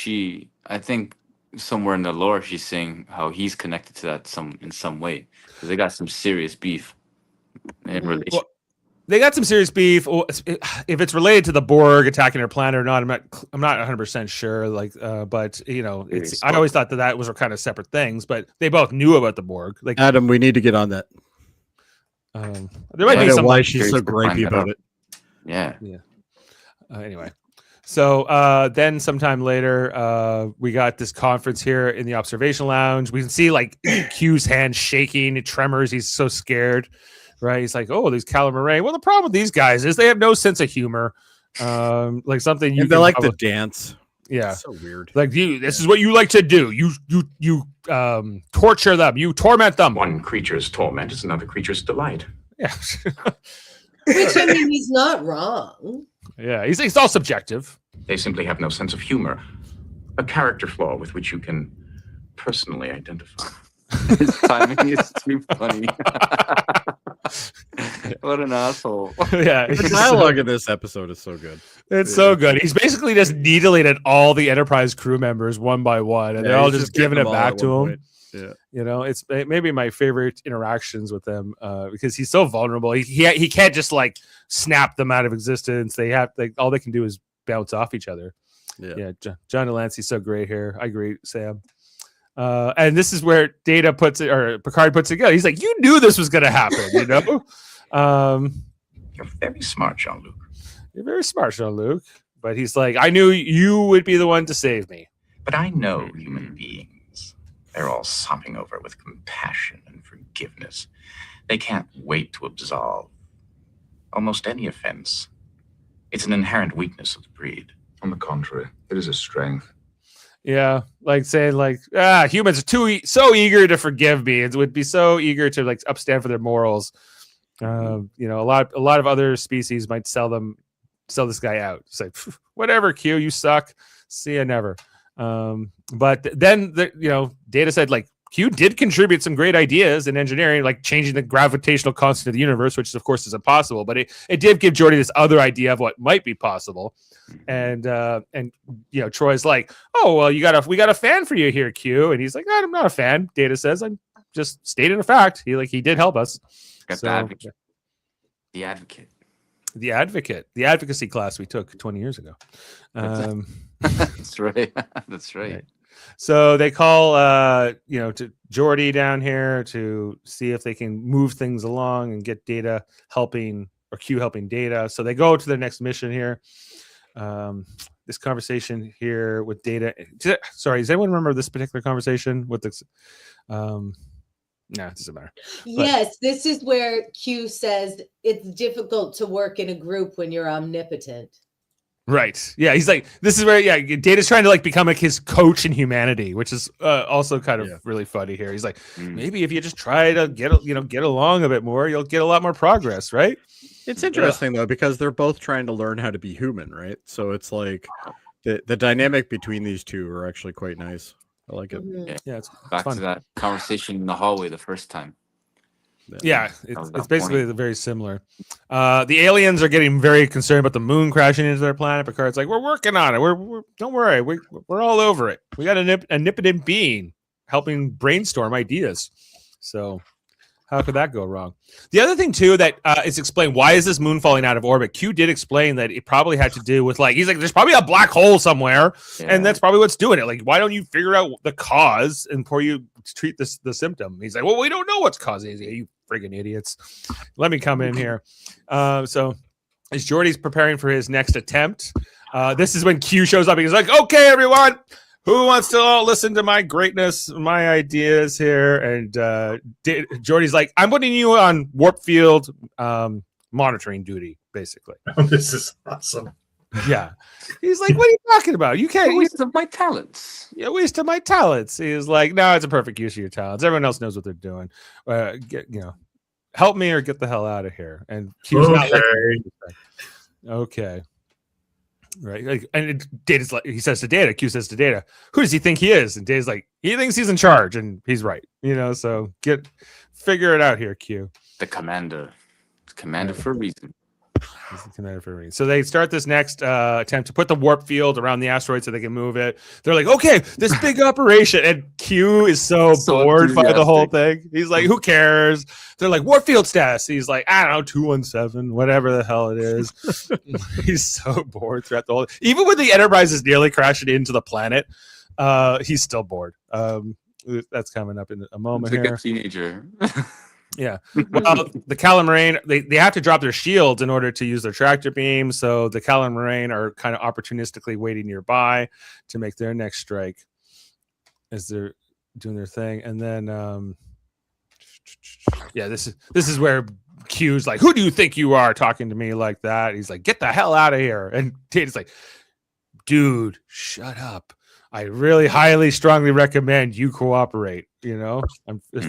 I think somewhere in the lore, she's saying how he's connected to that in some way because they got some serious beef in relation. Well, they got some serious beef. If it's related to the Borg attacking her planet or not, I'm not 100% sure. Like, but I always thought that was kind of separate things. But they both knew about the Borg. Like, Adam, we need to get on that. There might be some why she's so gripey about it. Yeah. Anyway, so then sometime later, we got this conference here in the observation lounge. We can see like Q's hand shaking, tremors. He's so scared, right? He's like, "Oh, these Calamarain." Well, the problem with these guys is they have no sense of humor. Like something you. And they like to dance. Yeah, it's so weird. Like this is what you like to do. You torture them. You torment them. One creature's torment is another creature's delight. Yeah. Which, I mean, he's not wrong. Yeah, he's all subjective. They simply have no sense of humor, a character flaw with which you can personally identify. His timing is too funny. What an asshole. Yeah, the dialogue in this episode is so good. It's so good. He's basically just needling at all the Enterprise crew members one by one, and they're all just giving it back to him. Point. Yeah, it's maybe my favorite interactions with them because he's so vulnerable. He can't just like snap them out of existence. They have all they can do is bounce off each other. Yeah. John Delancey's so great here. I agree, Sam. And this is where Data Picard puts it together. He's like, "You knew this was going to happen, you know." You're very smart, Jean-Luc. You're very smart, Jean-Luc. But he's like, "I knew you would be the one to save me." But I know human beings. They're all sopping over with compassion and forgiveness. They can't wait to absolve almost any offense. It's an inherent weakness of the breed. On the contrary, it is a strength. Yeah, like saying like, humans are so eager to forgive me. It would be so eager to like upstand for their morals. A lot of other species might sell this guy out. It's like, whatever, Q, you suck. See ya never. But then Data said like Q did contribute some great ideas in engineering, like changing the gravitational constant of the universe, which of course is impossible, but it did give Jody this other idea of what might be possible. And Troy's like, oh, well, we got a fan for you here, Q. And he's like, I'm not a fan. Data says, I'm just stating a fact. He did help us. Got So, the advocate. The advocacy class we took 20 years ago. That's right. That's right. So they call, to Jody down here to see if they can move things along and get Data helping or Q helping Data. So they go to their next mission here. This conversation here with Data. Sorry, does anyone remember this particular conversation with this? No, it doesn't matter. Yes, this is where Q says it's difficult to work in a group when you're omnipotent. Right. Yeah, he's like, this is where, Data's trying to like become like his coach in humanity, which is also kind of really funny here. He's like, maybe if you just try to get along a bit more, you'll get a lot more progress, right? It's interesting though, because they're both trying to learn how to be human, right? So it's like the dynamic between these two are actually quite nice. I like it. It's back fun. to that conversation in the hallway the first time. Yeah, it's basically very similar. The aliens are getting very concerned about the moon crashing into their planet. Picard's like, we're working on it. We're don't worry, we're all over it. We got a omnipotent being helping brainstorm ideas. So how could that go wrong? The other thing too that is explained, why is this moon falling out of orbit? Q did explain that it probably had to do with he's like, there's probably a black hole somewhere, and that's probably what's doing it. Like, why don't you figure out the cause and before you treat the symptom? He's like, well, we don't know what's causing it. You friggin' idiots. Let me come in here. So as Jordy's preparing for his next attempt, this is when Q shows up. He's like, okay, everyone, who wants to all listen to my greatness, my ideas here? And Jordy's like, I'm putting you on warp field monitoring duty, basically. Oh, this is awesome. Yeah. He's like, what are you talking about? You can't waste of my talents. Yeah, waste of my talents. He's like, no, it's a perfect use of your talents. Everyone else knows what they're doing. Help me or get the hell out of here. And Q's not like, okay. Right. And Data's like, he says to Data, Q says to Data, who does he think he is? And Data's like, he thinks he's in charge, and he's right. So figure it out here, Q. The commander. Commander for a reason. He's the commander for a reason. So they start this next attempt to put the warp field around the asteroid so they can move it. They're like, okay, this big operation. And Q is so bored by the whole thing. He's like, who cares? They're like, warp field status. He's like, I don't know, 217, whatever the hell it is. He's so bored throughout the whole. Even when the Enterprise is nearly crashing into the planet, he's still bored. That's coming up in a moment. He's like here. a teenager. Yeah. Well, the Calamarain, they have to drop their shields in order to use their tractor beam. So the Calamarain are kind of opportunistically waiting nearby to make their next strike as they're doing their thing. And then, this is where Q's like, who do you think you are talking to me like that? He's like, get the hell out of here. And Data's like, dude, shut up. I really highly, strongly recommend you cooperate.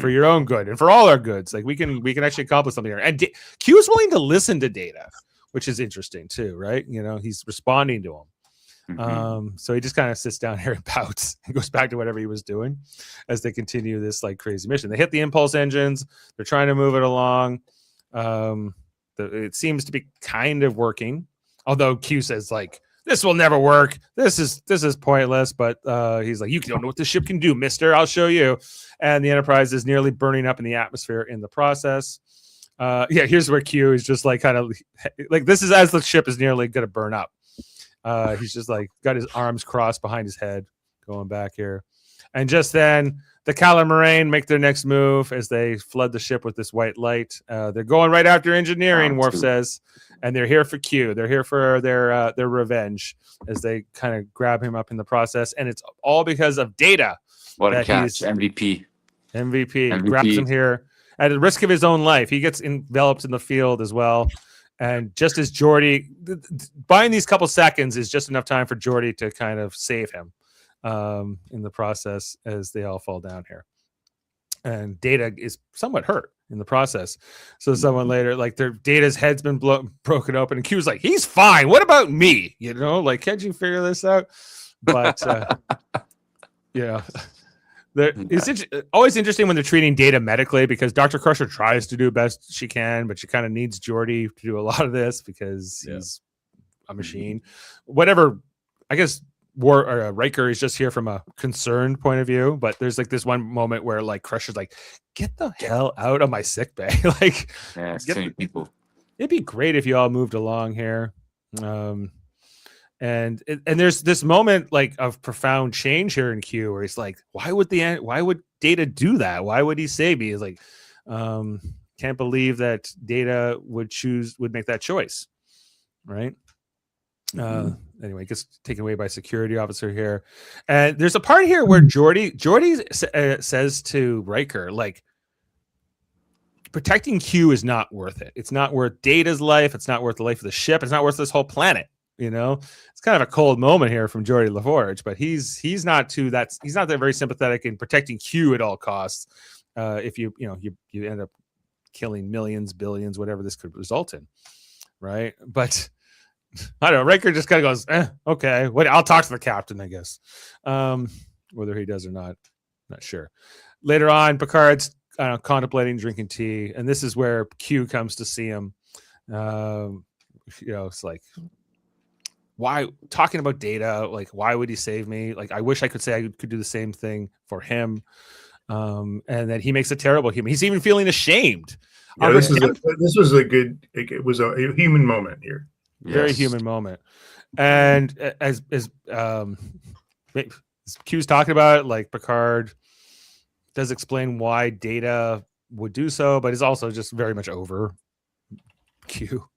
For your own good and for all our goods. Like we can actually accomplish something here. And Q is willing to listen to Data, which is interesting too, right? He's responding to him. Mm-hmm. So he just kind of sits down here and pouts and goes back to whatever he was doing as they continue this like crazy mission. They hit the impulse engines. They're trying to move it along. It seems to be kind of working, although Q says like, this will never work. This is pointless. But he's like, you don't know what this ship can do, mister. I'll show you. And the Enterprise is nearly burning up in the atmosphere in the process. Here's where Q is just like kind of like this is as the ship is nearly going to burn up. He's just like got his arms crossed behind his head going back here. And just then the Calamarain make their next move as they flood the ship with this white light. They're going right after engineering, Worf says. And they're here for Q. They're here for their revenge as they kind of grab him up in the process. And it's all because of Data. What a catch. MVP. Grabs him here at the risk of his own life. He gets enveloped in the field as well. And just as Jody, buying these couple seconds is just enough time for Jody to kind of save him in the process as they all fall down here. And Data is somewhat hurt in the process. So someone later, like their Data's head's been broken open, and Q's like, he's fine. What about me? Like, can't you figure this out? But It's always interesting when they're treating Data medically, because Dr. Crusher tries to do the best she can, but she kind of needs Jody to do a lot of this because he's a machine. Whatever, I guess Riker is just here from a concerned point of view, but there's like this one moment where like Crusher's like, get the hell out of my sick bay. Like, it's too many people. It'd be great if you all moved along here. And there's this moment like of profound change here in Q where he's like, why would Data do that? Why would he save me? He's like, can't believe that Data would make that choice. Right. Anyway, gets taken away by security officer here. And there's a part here where Jody says to Riker, like, protecting Q is not worth it. It's not worth Data's life. It's not worth the life of the ship. It's not worth this whole planet. You know, it's kind of a cold moment here from Jody LaForge, but he's not that very sympathetic in protecting Q at all costs. If you end up killing millions, billions, whatever this could result in, right? But I don't know. Riker just kind of goes, okay, I'll talk to the captain, I guess. Whether he does or not, not sure. Later on, Picard's contemplating drinking tea, and this is where Q comes to see him. It's like, why talking about Data? Like, why would he save me? Like, I wish I could say I could do the same thing for him. And then he makes a terrible human. He's even feeling ashamed. Yeah, this was a good. It was a human moment here. Very human moment. And as Q's talking about it, like Picard does explain why Data would do so, but is also just very much over Q.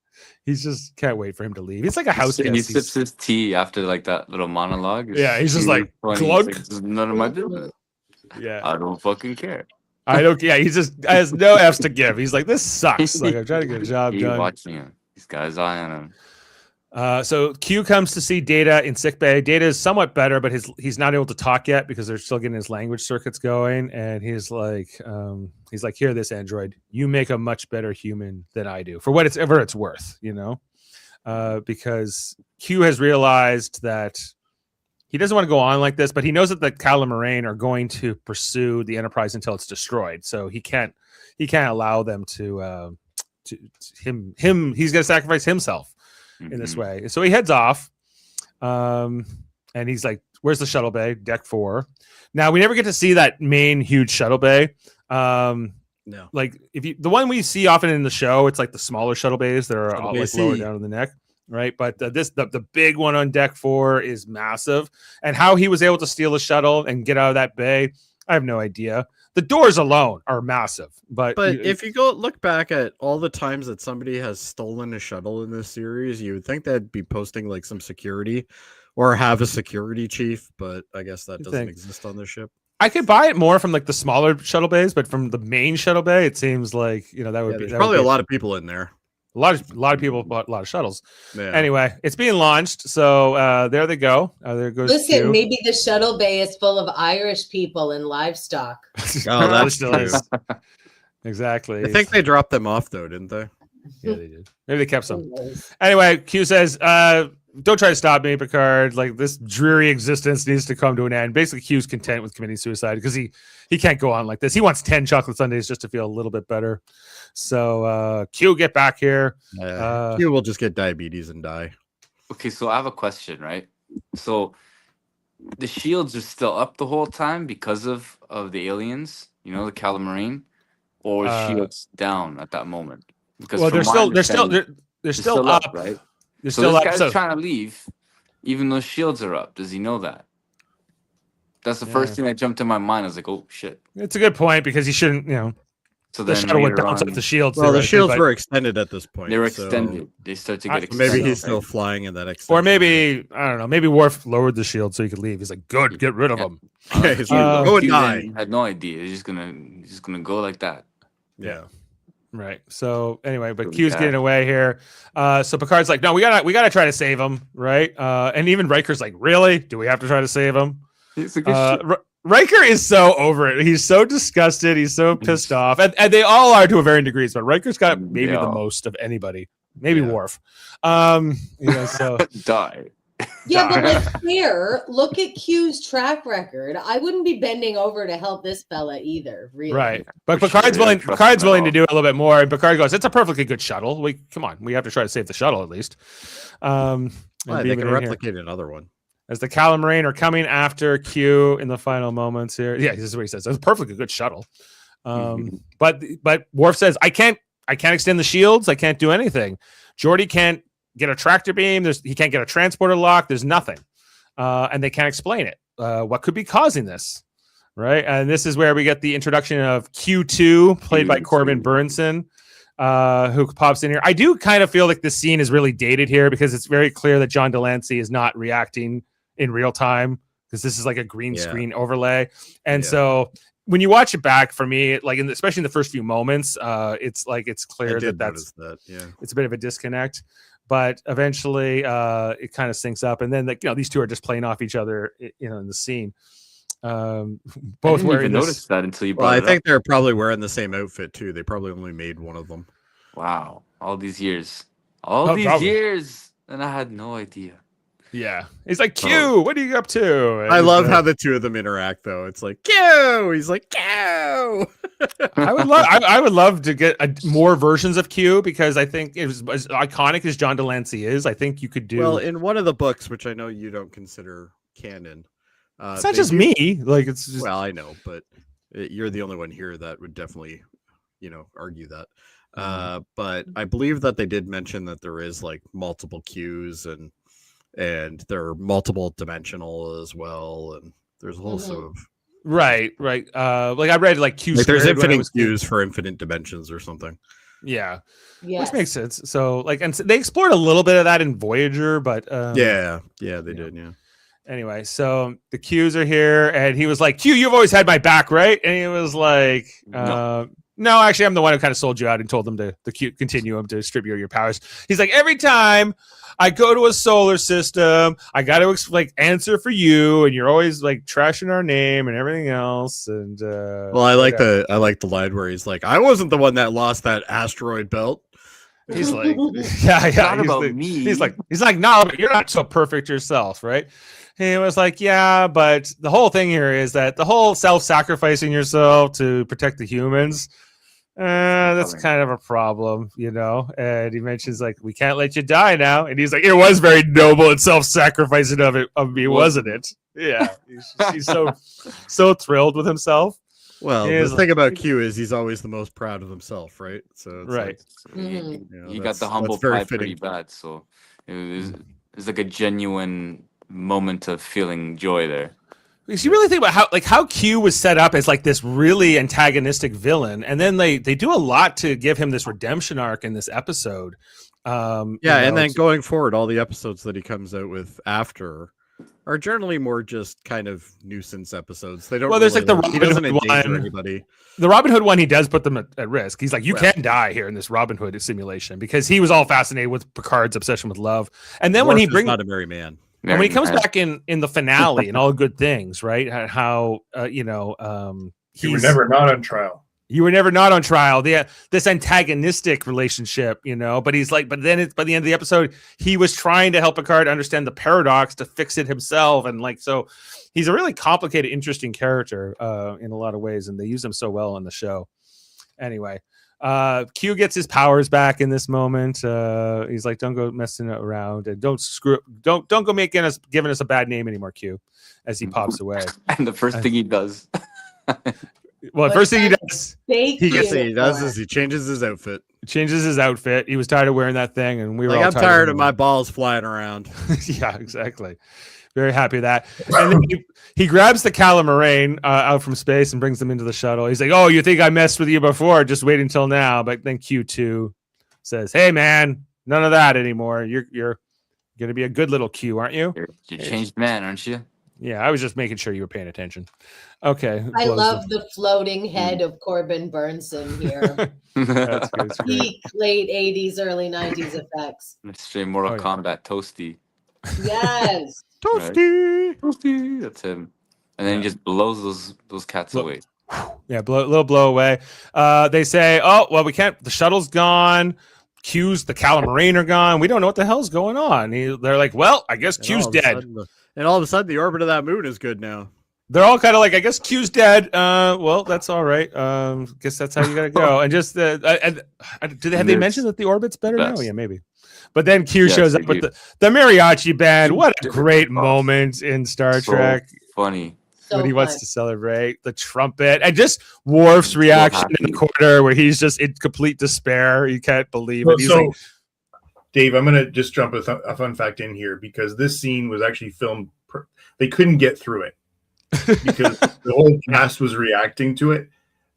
He's just can't wait for him to leave. He's like a house guest. He sips his tea after like that little monologue. He's just like, glug. This is none of my business. Yeah, I don't fucking care. I don't. Yeah, he just has no F's to give. He's like, this sucks. Like, I'm trying to get a job done. Watching him. These guys eyeing him. So Q comes to see Data in sickbay. Data is somewhat better, but he's not able to talk yet because they're still getting his language circuits going. And he's like, hear this, android. You make a much better human than I do, for whatever it's worth, because Q has realized that he doesn't want to go on like this, but he knows that the Calamarain are going to pursue the Enterprise until it's destroyed. So he can't allow them to him. He's going to sacrifice himself in this way. So he heads off, and he's like, where's the shuttle bay? Deck 4. Now, we never get to see that main huge shuttle bay. No. Like, the one we see often in the show, it's like the smaller shuttle bays that are all, like, lower down in the neck, right? But the big one on Deck 4 is massive. And how he was able to steal a shuttle and get out of that bay, I have no idea. The doors alone are massive, but if you go look back at all the times that somebody has stolen a shuttle in this series, you would think they'd be posting like some security or have a security chief, but I guess that doesn't exist on this ship. I could buy it more from like the smaller shuttle bays, but from the main shuttle bay, it seems like that would be probably a lot of people in there. A lot of people bought a lot of shuttles. Yeah. Anyway, it's being launched, so there they go. There goes. Listen, Q. maybe the shuttle bay is full of Irish people and livestock. Oh, that's still is. Exactly. I think they dropped them off though, didn't they? Yeah, they did. Maybe they kept some. Anyway, Q says, "Don't try to stop me, Picard. Like, this dreary existence needs to come to an end." Basically, Q's content with committing suicide because he can't go on like this. He wants 10 chocolate sundaes just to feel a little bit better. So Q, get back here. Q will just get diabetes and die. Okay, so I have a question, right? So the shields are still up the whole time because of the aliens, the Calamarain, or shields down at that moment? Because they're still up, right? They're So still this up. guy's trying to leave, even though shields are up. Does he know that? That's the first thing that jumped in my mind. I was like, oh shit. It's a good point because he shouldn't, So the then shuttle would later bounce on, up the shields. Well, the shields were extended at this point. they were so extended. They start to get extended. maybe he's still flying in that extension. Or maybe, I don't know, maybe Worf lowered the shield so he could leave. He's like, good, get rid of him. Yeah, he's like, go and die. Had no idea. He's just gonna go like that. Yeah. Right. So anyway, but Q's getting away here. So Picard's like, no, we gotta try to save him, right? And even Riker's like, really? Do we have to try to save him? Riker is so over it. He's so disgusted. He's so pissed off, and they all are to a varying degrees. But Riker's got maybe the most of anybody. Maybe Worf. So Die. Yeah, but let's fair. Look at Q's track record. I wouldn't be bending over to help this fella either, really. Right. But For Picard's sure, willing. trust Picard's him at willing to all. do a little bit more, and Picard goes, "It's a perfectly good shuttle. Come on. We have to try to save the shuttle at least." And Well, beam they it can in here. replicate another one. As the Calamarain are coming after Q in the final moments here. Yeah, this is what he says. It's a perfectly good shuttle. But Worf says, I can't extend the shields. I can't do anything. Jody can't get a tractor beam. He can't get a transporter lock. There's nothing. And they can't explain it. What could be causing this? Right. And this is where we get the introduction of Q2, played by Corbin Burnson, who pops in here. I do kind of feel like this scene is really dated here because it's very clear that John Delancey is not reacting in real time because this is like a green screen overlay. And so when you watch it back, for me, like especially in the first few moments, it's clear that's it's a bit of a disconnect. But eventually, it kind of syncs up, and then these two are just playing off each other, in the scene. Both wearing notice that until you brought Well, I it think up. they're probably wearing the same outfit too. They probably only made one of them. Wow, all these years, years, and I had no idea. Yeah, he's like, Q, what are you up to? And I love how the two of them interact, though. It's like Q. He's like Q. I would love to get more versions of Q because I think it was as iconic as John Delancey is. I think you could do in one of the books, which I know you don't consider canon. It's not just me. Like it's just... Well, I know, but you're the only one here that would definitely, argue that. But I believe that they did mention that there is like multiple Qs and they're multiple dimensional as well, and there's a whole sort of right. Like I read like Q. Like there's infinite Qs for infinite dimensions or something. Yeah, which makes sense. So and they explored a little bit of that in Voyager, but they did. Yeah. Anyway, so the Qs are here, and he was like, Q, you've always had my back, right? And he was like, no, actually, I'm the one who kind of sold you out and told them the Q continuum to strip you of your powers. He's like, every time I go to a solar system, I got to answer for you, and you're always like trashing our name and everything else. And well, I like the line where he's like, I wasn't the one that lost that asteroid belt. He's like, yeah. He's like, no, but you're not so perfect yourself, right? He was like, yeah, but the whole thing here is that the whole self-sacrificing yourself to protect the humans, that's kind of a problem, And he mentions like, we can't let you die now, and he's like, it was very noble and self-sacrificing of me, wasn't it? Yeah, he's so thrilled with himself. Well, the thing about Q is he's always the most proud of himself, right? So it's he got the humble pie pretty bad, so it was like a genuine moment of feeling joy there. Because you really think about how Q was set up as like this really antagonistic villain, and then they do a lot to give him this redemption arc in this episode. And then going forward, all the episodes that he comes out with after are generally more just kind of nuisance episodes. They don't. Well, there's like the Robin Hood one. Anybody. The Robin Hood one, he does put them at risk. He's like, you can die here in this Robin Hood simulation because he was all fascinated with Picard's obsession with love. And then when he brings not a merry man. And when he comes back in the finale and all good things, right? How you were never not on trial. You were never not on trial. This antagonistic relationship, but he's like, but then by the end of the episode, he was trying to help Picard understand the paradox to fix it himself. And so he's a really complicated, interesting character in a lot of ways. And they use him so well on the show. Anyway, Q gets his powers back in this moment. He's like, don't go messing around and don't go giving us a bad name anymore, Q, as he pops away. And the first thing he does. Well, the first thing he does, is he changes his outfit. He was tired of wearing that thing, and we were all I'm tired of my balls flying around. Yeah, exactly. Very happy with that. And then he grabs the Calamarain out from space and brings them into the shuttle. He's like, "Oh, you think I messed with you before? Just wait until now." But then Q2 says, "Hey, man, none of that anymore. You're gonna be a good little Q, aren't you? You're a changed man, aren't you?" Yeah, I was just making sure you were paying attention. Okay. I love the floating head of Corbin Burnson here. That's good. Peak late 80s, early 90s effects. It's straight Mortal Kombat Toasty. Yes. Toasty. That's him. And then he just blows those cats away. Yeah, little blow away. They say, "Oh, well, we can't. The shuttle's gone. Q's the Calamarain are gone. We don't know what the hell's going on. They're like, well, I guess Q's dead. And all of a sudden, the orbit of that moon is good now. They're all kind of like, I guess Q's dead. Well, that's all right. Guess that's how you gotta go. And just have they mentioned that the orbit's better now? Yeah, maybe. But then Q shows up with the mariachi band. What a great moment in Star Trek. Funny. When he wants to celebrate the trumpet, and just Worf's reaction in the corner where he's just in complete despair. You can't believe it. He's like, Dave, I'm gonna just jump a fun fact in here because this scene was actually filmed. They couldn't get through it because the whole cast was reacting to it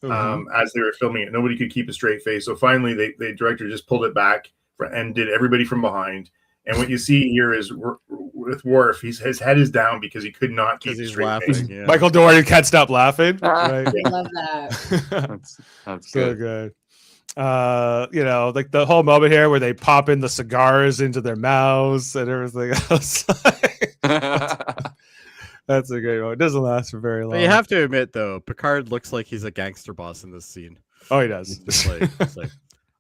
as they were filming it. Nobody could keep a straight face. So finally, the director just pulled it back and did everybody from behind. And what you see here is with Worf, his head is down because he could not keep a straight face. Yeah. Michael Doherty can't stop laughing. Right? I love that. That's so good. Like the whole moment here where they pop in the cigars into their mouths and everything else. That's a great one. It doesn't last for very long. But you have to admit, though, Picard looks like he's a gangster boss in this scene. Oh, he does. It's like,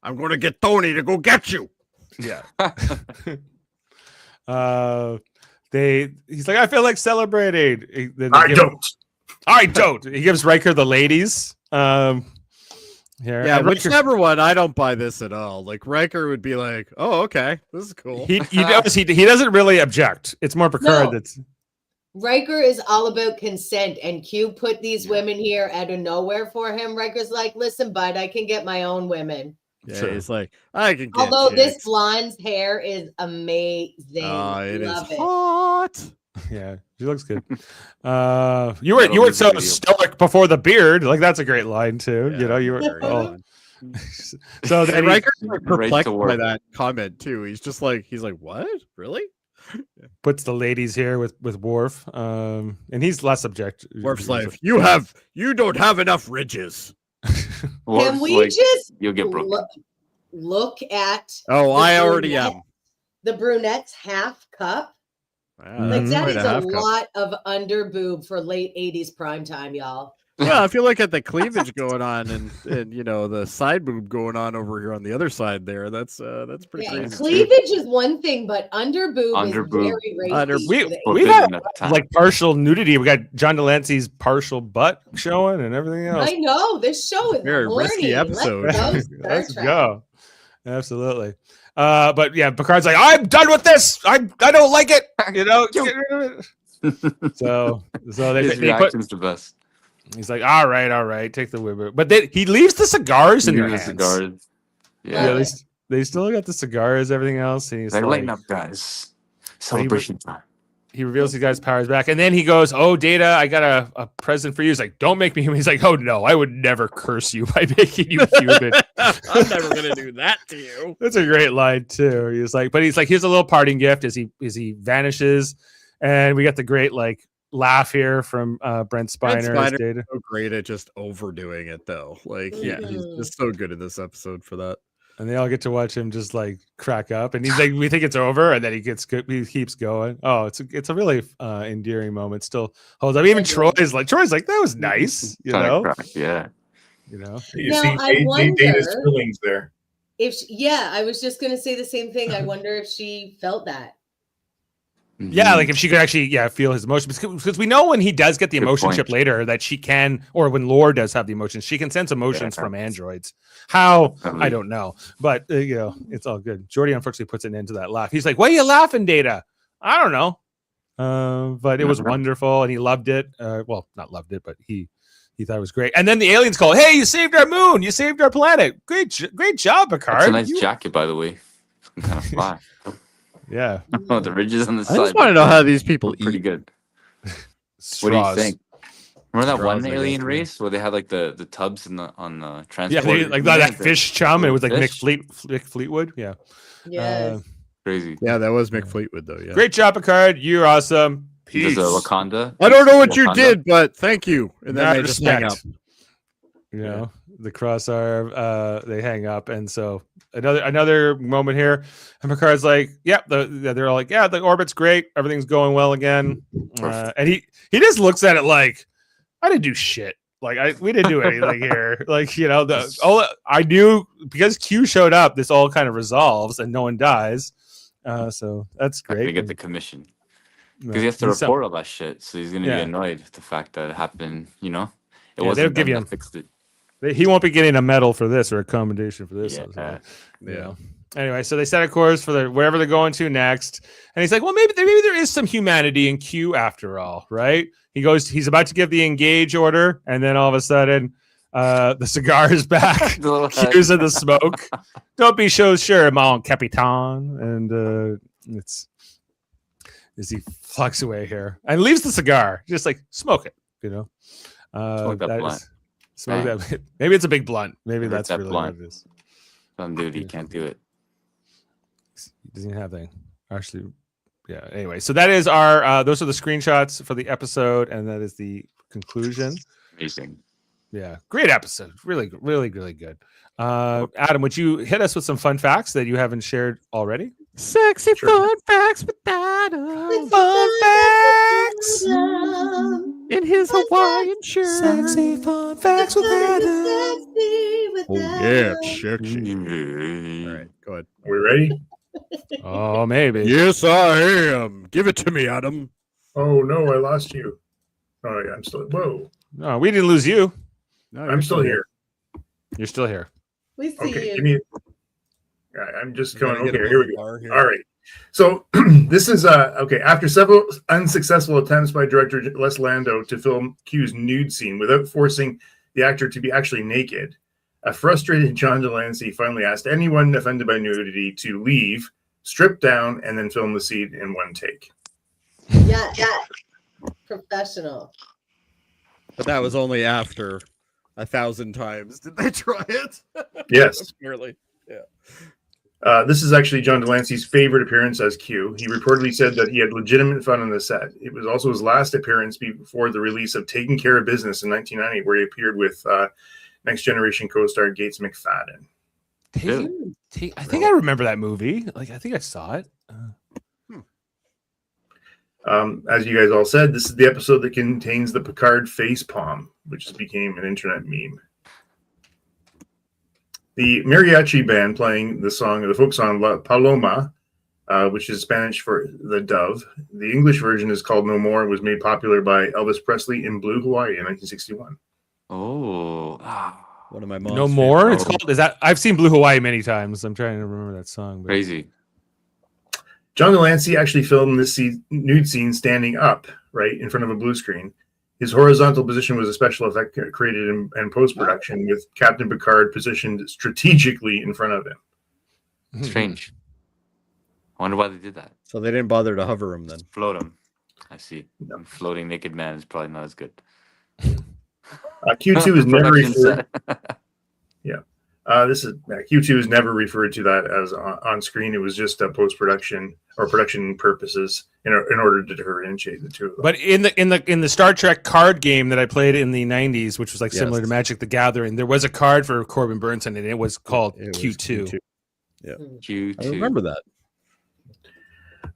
I'm going to get Tony to go get you. Yeah. He's like, I feel like celebrating. I don't. He gives Riker the ladies. Here. Yeah, whichever one, I don't buy this at all. Like Riker would be like, "Oh, okay, this is cool." He doesn't really object. It's more Picard that's. Riker is all about consent, and Q put these women here out of nowhere for him. Riker's like, "Listen, bud, I can get my own women." Yeah, he's like, I can. Although this blonde's hair is amazing, it love is it. hot. Yeah, she looks good. You were so stoic before the beard. Like that's a great line too. Yeah, you were. So then Riker's perplexed by that comment too. He's like, what? Really? Puts the ladies here with Worf, and he's less object. Worf's like, you don't have enough ridges. Can we just you'll get broken. Look at? Oh, I already am. The brunette's half cup. Wow, like that is a lot of under boob for late 80s prime time, y'all. Yeah, I feel like at the cleavage going on and the side boob going on over here on the other side there. That's pretty crazy. Cleavage is one thing, but under boob is very racy. We've had like partial nudity. We got John Delancey's partial butt showing and everything else. I know this show is very risky episode. Let's go. Absolutely. But yeah, Picard's like, I'm done with this. I don't like it. So his reaction's the best. He's like, all right, take the whip. But then he leaves the cigars in their hands. Cigars. Yeah, they still got the cigars, everything else. And he's like, lighten up, guys. Celebration time. He reveals the guy's powers back, and then he goes, "Oh, Data, I got a present for you." He's like, "Don't make me human." He's like, "Oh no, I would never curse you by making you human." I'm never gonna do that to you. That's a great line too. He's like, here's a little parting gift as he vanishes, and we got the great laugh here from Brent Spiner. Data. So great at just overdoing it though. He's just so good in this episode for that. And they all get to watch him just crack up, and he's like, "We think it's over," and then he keeps going. Oh, it's a really endearing moment. Still holds up. Even Troy's like, "That was nice," Yeah. You see Data's feelings there. I was just gonna say the same thing. I wonder if she felt that. Yeah, if she could actually, feel his emotions, because we know when he does get the emotion chip later that she can, or when Lore does have the emotions, she can sense emotions from androids. How I don't know, but it's all good. Jody unfortunately puts an end to that laugh. He's like, "Why are you laughing, Data?" I don't know, but it was wonderful, and he loved it. Well, not loved it, but he thought it was great. And then the aliens call, "Hey, you saved our moon! You saved our planet! Great job, Picard!" That's a nice jacket, by the way. Kind of fly. Yeah. Oh, the ridges on the side. I just want to know how these people eat. Pretty good. What do you think? Remember that one alien race where they had the tubs on the transport? Yeah, that fish chum. It was like Mick Fleetwood. Yeah. Yeah. Crazy. Yeah, that was Mick Fleetwood though. Yeah. Great job, Picard. You're awesome. Peace. Does Wakanda? I don't know what you did, but thank you. And then they just hang up. The cross arm. They hang up, and so another moment here, and Picard's like, they're all like, "Yeah, the orbit's great, everything's going well again," and he just looks at it like, "I didn't do shit. Like we didn't do anything here. Like, you know, I knew because Q showed up, this all kind of resolves and no one dies. So that's great. To get the commission. Because he has to report all that shit. So he's going to be annoyed with the fact that it happened, you know? It wasn't them that fixed it. He won't be getting a medal for this or a commendation for this. Yeah. Anyway, so they set a course for wherever they're going to next. And he's like, well, maybe there is some humanity in Q after all, right? He's about to give the engage order, and then all of a sudden, the cigar is back. Q's in the smoke. Don't be so sure, mon capitan. And it's as he flux away here and leaves the cigar, just like smoke it, you know. Smoke that blunt. Smoke that. Maybe it's a big blunt. Maybe that's that really blunt. what it is. Some dude, he can't do it. He doesn't have anything. Actually, yeah. Anyway, so that is our. Those are the screenshots for the episode, and that is the conclusion. Amazing. Yeah, great episode. Really, really, really good. Adam, would you hit us with some fun facts that you haven't shared already? Sexy fun facts with Adam. Fun facts in his Hawaiian shirt. Sexy fun facts with Adam. Oh yeah, sexy. All right, go ahead. Are we ready? Oh, maybe. Yes, I am. Give it to me, Adam. Oh no, I lost you. Oh yeah, I'm still. Whoa. No, we didn't lose you. No, I'm still here. You're still here. We see Okay, you. give me. All right, I'm just going. Okay, a here we go. bar here. All right. So this is okay. After several unsuccessful attempts by director Les Lando to film Q's nude scene without forcing the actor to be actually naked, a frustrated John Delancey finally asked anyone offended by nudity to leave, strip down, and then film the scene in one take. Yeah. Professional. But that was only after 1,000 times. Did they try it? Yes. Apparently. Yeah. This is actually John Delancey's favorite appearance as Q. He reportedly said that he had legitimate fun on the set. It was also his last appearance before the release of Taking Care of Business in 1990, where he appeared with Next Generation co-star Gates McFadden. I think I remember that movie. Like, I think I saw it. As you guys all said, this is the episode that contains the Picard face palm, which became an internet meme. The mariachi band playing the folk song La Paloma, which is Spanish for the dove. The English version is called No More and was made popular by Elvis Presley in Blue Hawaii in 1961. Oh, one of my mom's No More? favorite. It's called. Is that? I've seen Blue Hawaii many times. I'm trying to remember that song. But... Crazy. John Delancey actually filmed this nude scene standing up, right, in front of a blue screen. His horizontal position was a special effect created in post-production with Captain Picard positioned strategically in front of him. Strange. I wonder why they did that. So they didn't bother to hover him then. Float him. I see. Floating naked man is probably not as good. Q2 is never Production referred. set. Yeah. Q2 is never referred to that as on screen. It was just a post-production or production purposes in order to differentiate the two of them. But in the Star Trek card game that I played in the 90s, which was like similar to Magic the Gathering, there was a card for Corbin Burnson, and it was called Q2. Yeah, Q2. I remember that.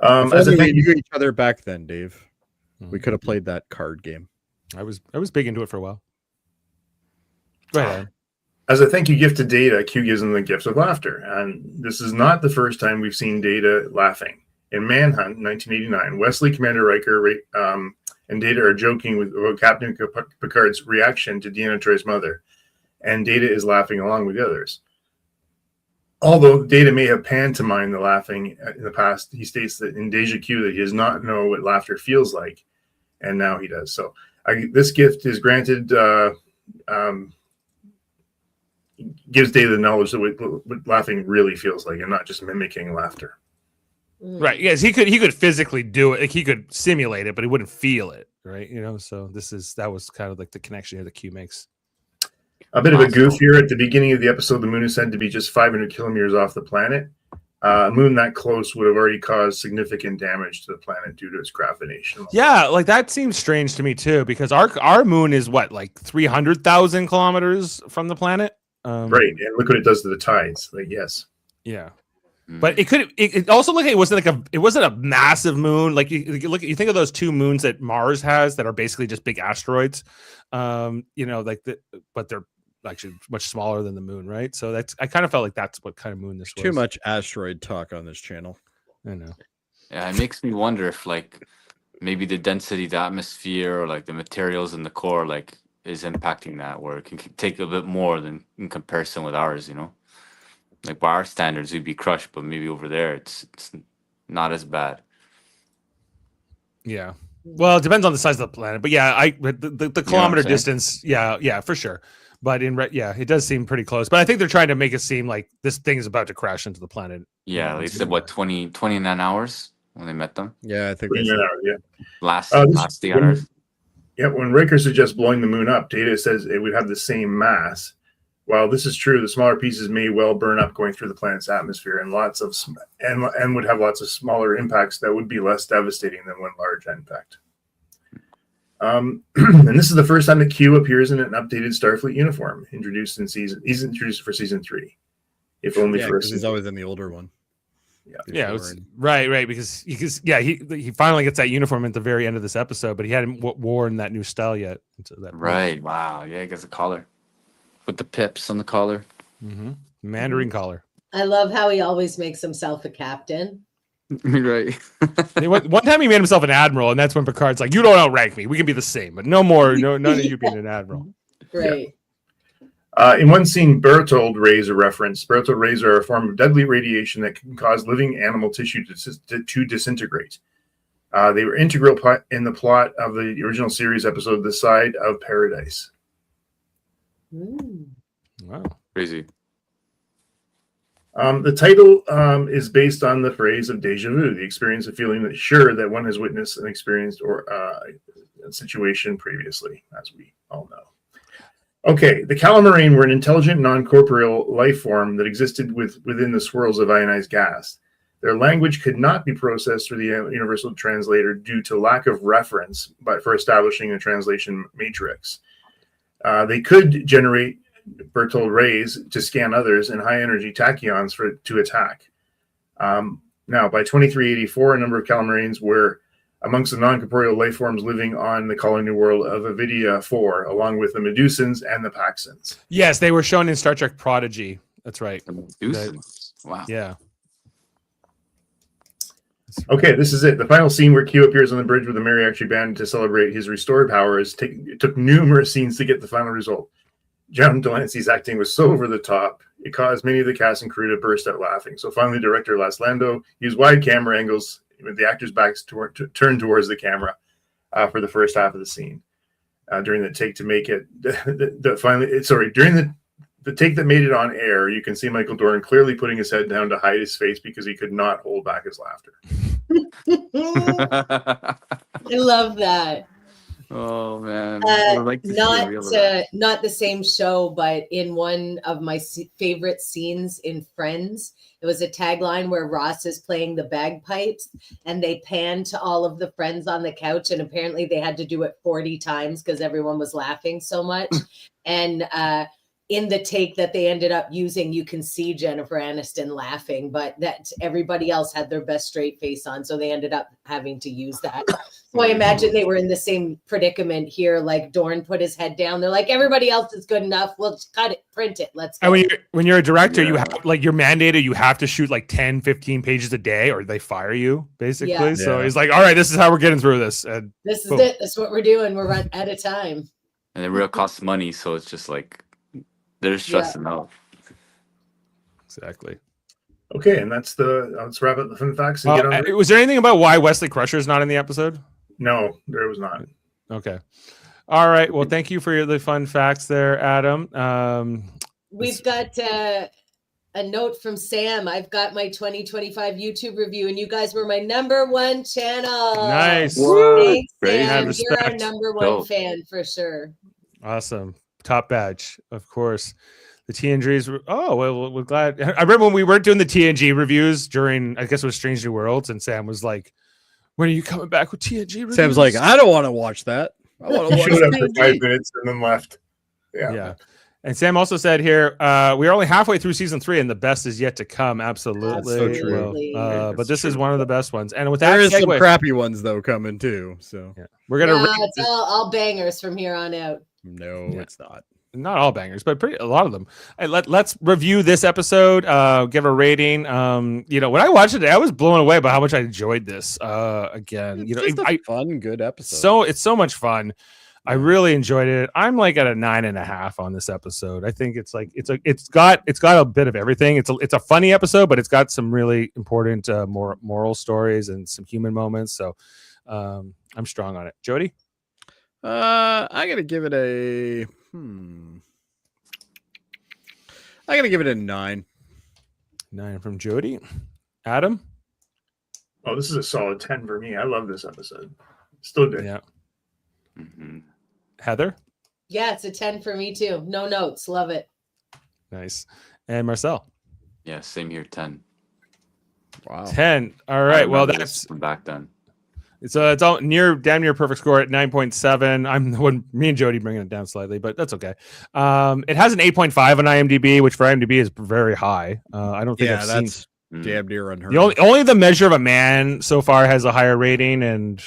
As a thank we you, knew each other back then, Dave, we could have played that card game. I was big into it for a while. Go ahead, Adam. As a thank you gift to Data, Q gives him the gift of laughter. And this is not the first time we've seen Data laughing. In Manhunt, 1989, Wesley, Commander Riker, and Data are joking about Captain Picard's reaction to Deanna Troy's mother. And Data is laughing along with the others. Although Data may have pantomimed the laughing in the past, he states that in Deja Q that he does not know what laughter feels like. And now he does. So this gift is granted... gives Data the knowledge of what laughing really feels like, and not just mimicking laughter. Right? Yes, he could physically do it. Like, he could simulate it, but he wouldn't feel it. Right? You know. So that was kind of like the connection here that Q makes. A bit of a goof here at the beginning of the episode. The moon is said to be just 500 kilometers off the planet. A moon that close would have already caused significant damage to the planet due to its gravitation. Yeah, like that seems strange to me too, because our moon is what, like 300,000 kilometers from the planet. Right, and look what it does to the tides. Like, yes. Yeah. But it also looked like it wasn't a massive moon. Like you think of those two moons that Mars has that are basically just big asteroids. But they're actually much smaller than the moon, right? So I kind of felt like that's what kind of moon this was. Too much asteroid talk on this channel. I know. Yeah, it makes me wonder if like maybe the density of the atmosphere or like the materials in the core like is impacting that, where it can take a bit more than in comparison with ours, Like by our standards, we'd be crushed, but maybe over there, it's not as bad. Yeah. Well, it depends on the size of the planet, but yeah, the kilometer distance, yeah, for sure. But it does seem pretty close. But I think they're trying to make it seem like this thing is about to crash into the planet. Yeah, they said what 29 hours when they met them. Yeah, I think last 8 hours. Yeah, when Riker suggests blowing the moon up, Data says it would have the same mass. While this is true, the smaller pieces may well burn up going through the planet's atmosphere, and would have lots of smaller impacts that would be less devastating than one large impact. And this is the first time that Q appears in an updated Starfleet uniform, introduced for season 3, if only for a season. He's always in the older one. Yeah, it was, right, because he finally gets that uniform at the very end of this episode, but he hadn't worn that new style yet. Right. Wow. Yeah, he gets a collar with the pips on the collar. Mm-hmm. Mandarin collar. I love how he always makes himself a captain. Right. One time he made himself an admiral, and that's when Picard's like, "You don't outrank me. We can be the same, but no more. None of you being an admiral." Right. In one scene, Berthold rays are referenced. Berthold rays are a form of deadly radiation that can cause living animal tissue to disintegrate. They were integral in the plot of the original series episode, "The Side of Paradise." Wow, crazy. The title is based on the phrase of déjà vu, the experience of feeling that one has witnessed an experienced or a situation previously, as we all know. Okay, the Calamarain were an intelligent, non-corporeal life form that existed within the swirls of ionized gas. Their language could not be processed through the universal translator due to lack of reference, but for establishing a translation matrix. They could generate Berthold rays to scan others and high-energy tachyons to attack. Now, by 2384, a number of Calamarains were amongst the non-corporeal life forms living on the colony world of Avidia 4, along with the Medusans and the Paxons. Yes, they were shown in Star Trek Prodigy. That's right. The Medusans. Wow. Yeah. Okay, this is it. The final scene where Q appears on the bridge with the mariachi band to celebrate his restored powers. It took numerous scenes to get the final result. John Delancey's acting was so over the top, it caused many of the cast and crew to burst out laughing. So finally, director Las Lando used wide camera angles with the actors' backs turned towards the camera for the first half of the scene. During the take to make it, during the take that made it on air, you can see Michael Dorn clearly putting his head down to hide his face because he could not hold back his laughter. I love that. Oh man, not the same show, but in one of my favorite scenes in Friends, it was a tagline where Ross is playing the bagpipes and they pan to all of the friends on the couch, and apparently they had to do it 40 times because everyone was laughing so much. And in the take that they ended up using, you can see Jennifer Aniston laughing, but that everybody else had their best straight face on, so they ended up having to use that. So I imagine they were in the same predicament here. Like Dorn put his head down. They're like, everybody else is good enough. We'll just cut it, print it. Let's go. And when you're a director, you have you're mandated. You have to shoot like 10, 15 pages a day, or they fire you basically. Yeah. So he's like, all right, this is how we're getting through this. And this is it. That's what we're doing. We're running out of time. And it real costs money, so it's just like they're stressing out. Exactly. Okay, and let's wrap up the fun facts and get on. Was there anything about why Wesley Crusher is not in the episode? No, there was not. Okay. All right. Well, thank you for the fun facts there, Adam. We've got a note from Sam. I've got my 2025 YouTube review, and you guys were my #1 channel. Nice. Thanks, Great. Sam. You're our #1 fan for sure. Awesome. Top badge, of course. The TNGs were, we're glad. I remember when we weren't doing the TNG reviews during, I guess it was Strange New Worlds, and Sam was like, when are you coming back with TNG reviews? Sam's like, I don't want to watch that. I want to watch showed up for 5 minutes and then left. Yeah. And Sam also said here, we're only halfway through season 3, and the best is yet to come. Absolutely. That's so true. Well, but That's this is true. one of the best ones. And with There that is some segue, crappy ones though coming too. So we're gonna No, it's all bangers from here on out. no, it's not. not all bangers, but a lot of them. Let's review this episode. Give a rating. You know, when I watched it, I was blown away by how much I enjoyed this. Again, It's you know, just a fun, good episode. so it's so much fun. I really enjoyed it. I'm like at a 9.5 on this episode. I think it's got a bit of everything. It's a funny episode, but it's got some really important moral stories and some human moments. So I'm strong on it. Jody, I gotta give it a I gotta give it a 9. 9 from Jody. Adam, Oh, this is a solid 10 for me. I love this episode. Still good. yeah. Mhm. Heather, Yeah, it's a 10 for me too. No notes. Love it. nice. And Marcel, Yeah, same here. 10. Wow. 10. All I right. Well, remember that's this from back then. it's all damn near perfect score at 9.7. I'm the one, me and Jody bringing it down slightly, but that's okay. It has an 8.5 on IMDb, which for IMDb is very high. I don't think Yeah, I've seen that's damn near unheard. the only the Measure of a Man so far has a higher rating, and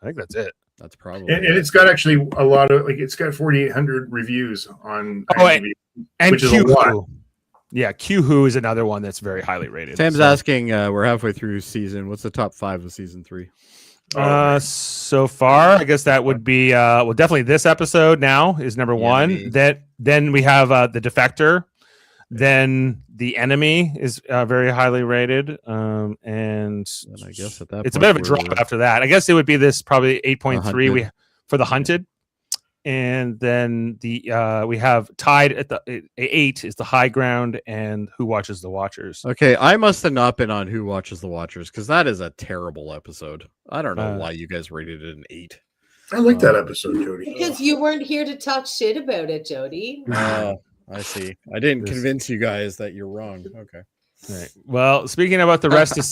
I think that's it. That's probably And it's got actually a lot of it's got 4,800 reviews on Oh, IMDb, And which is a lot. Q-Who. Yeah, Q-Who is another one that's very highly rated. Sam's So, asking, we're halfway through season. What's the top 5 of season 3? so far, I guess that would be well, definitely this episode now is number The 1. Enemy. Then we have the Defector. Then The Enemy is very highly rated, and And I guess at that it's a point bit of a we're- drop after that. I guess it would be this probably 8.3 The we Hunted. for The Hunted, and then the we have tied at the 8 is The High Ground and Who Watches the Watchers. Okay, I must have not been on Who Watches the Watchers because that is a terrible episode. I don't know Uh, why you guys rated it an 8. I like that episode, Jody. Because you weren't here to talk shit about it, Jody. I see. I didn't This- convince you guys that you're wrong. Okay. Right. Well, speaking about the rest of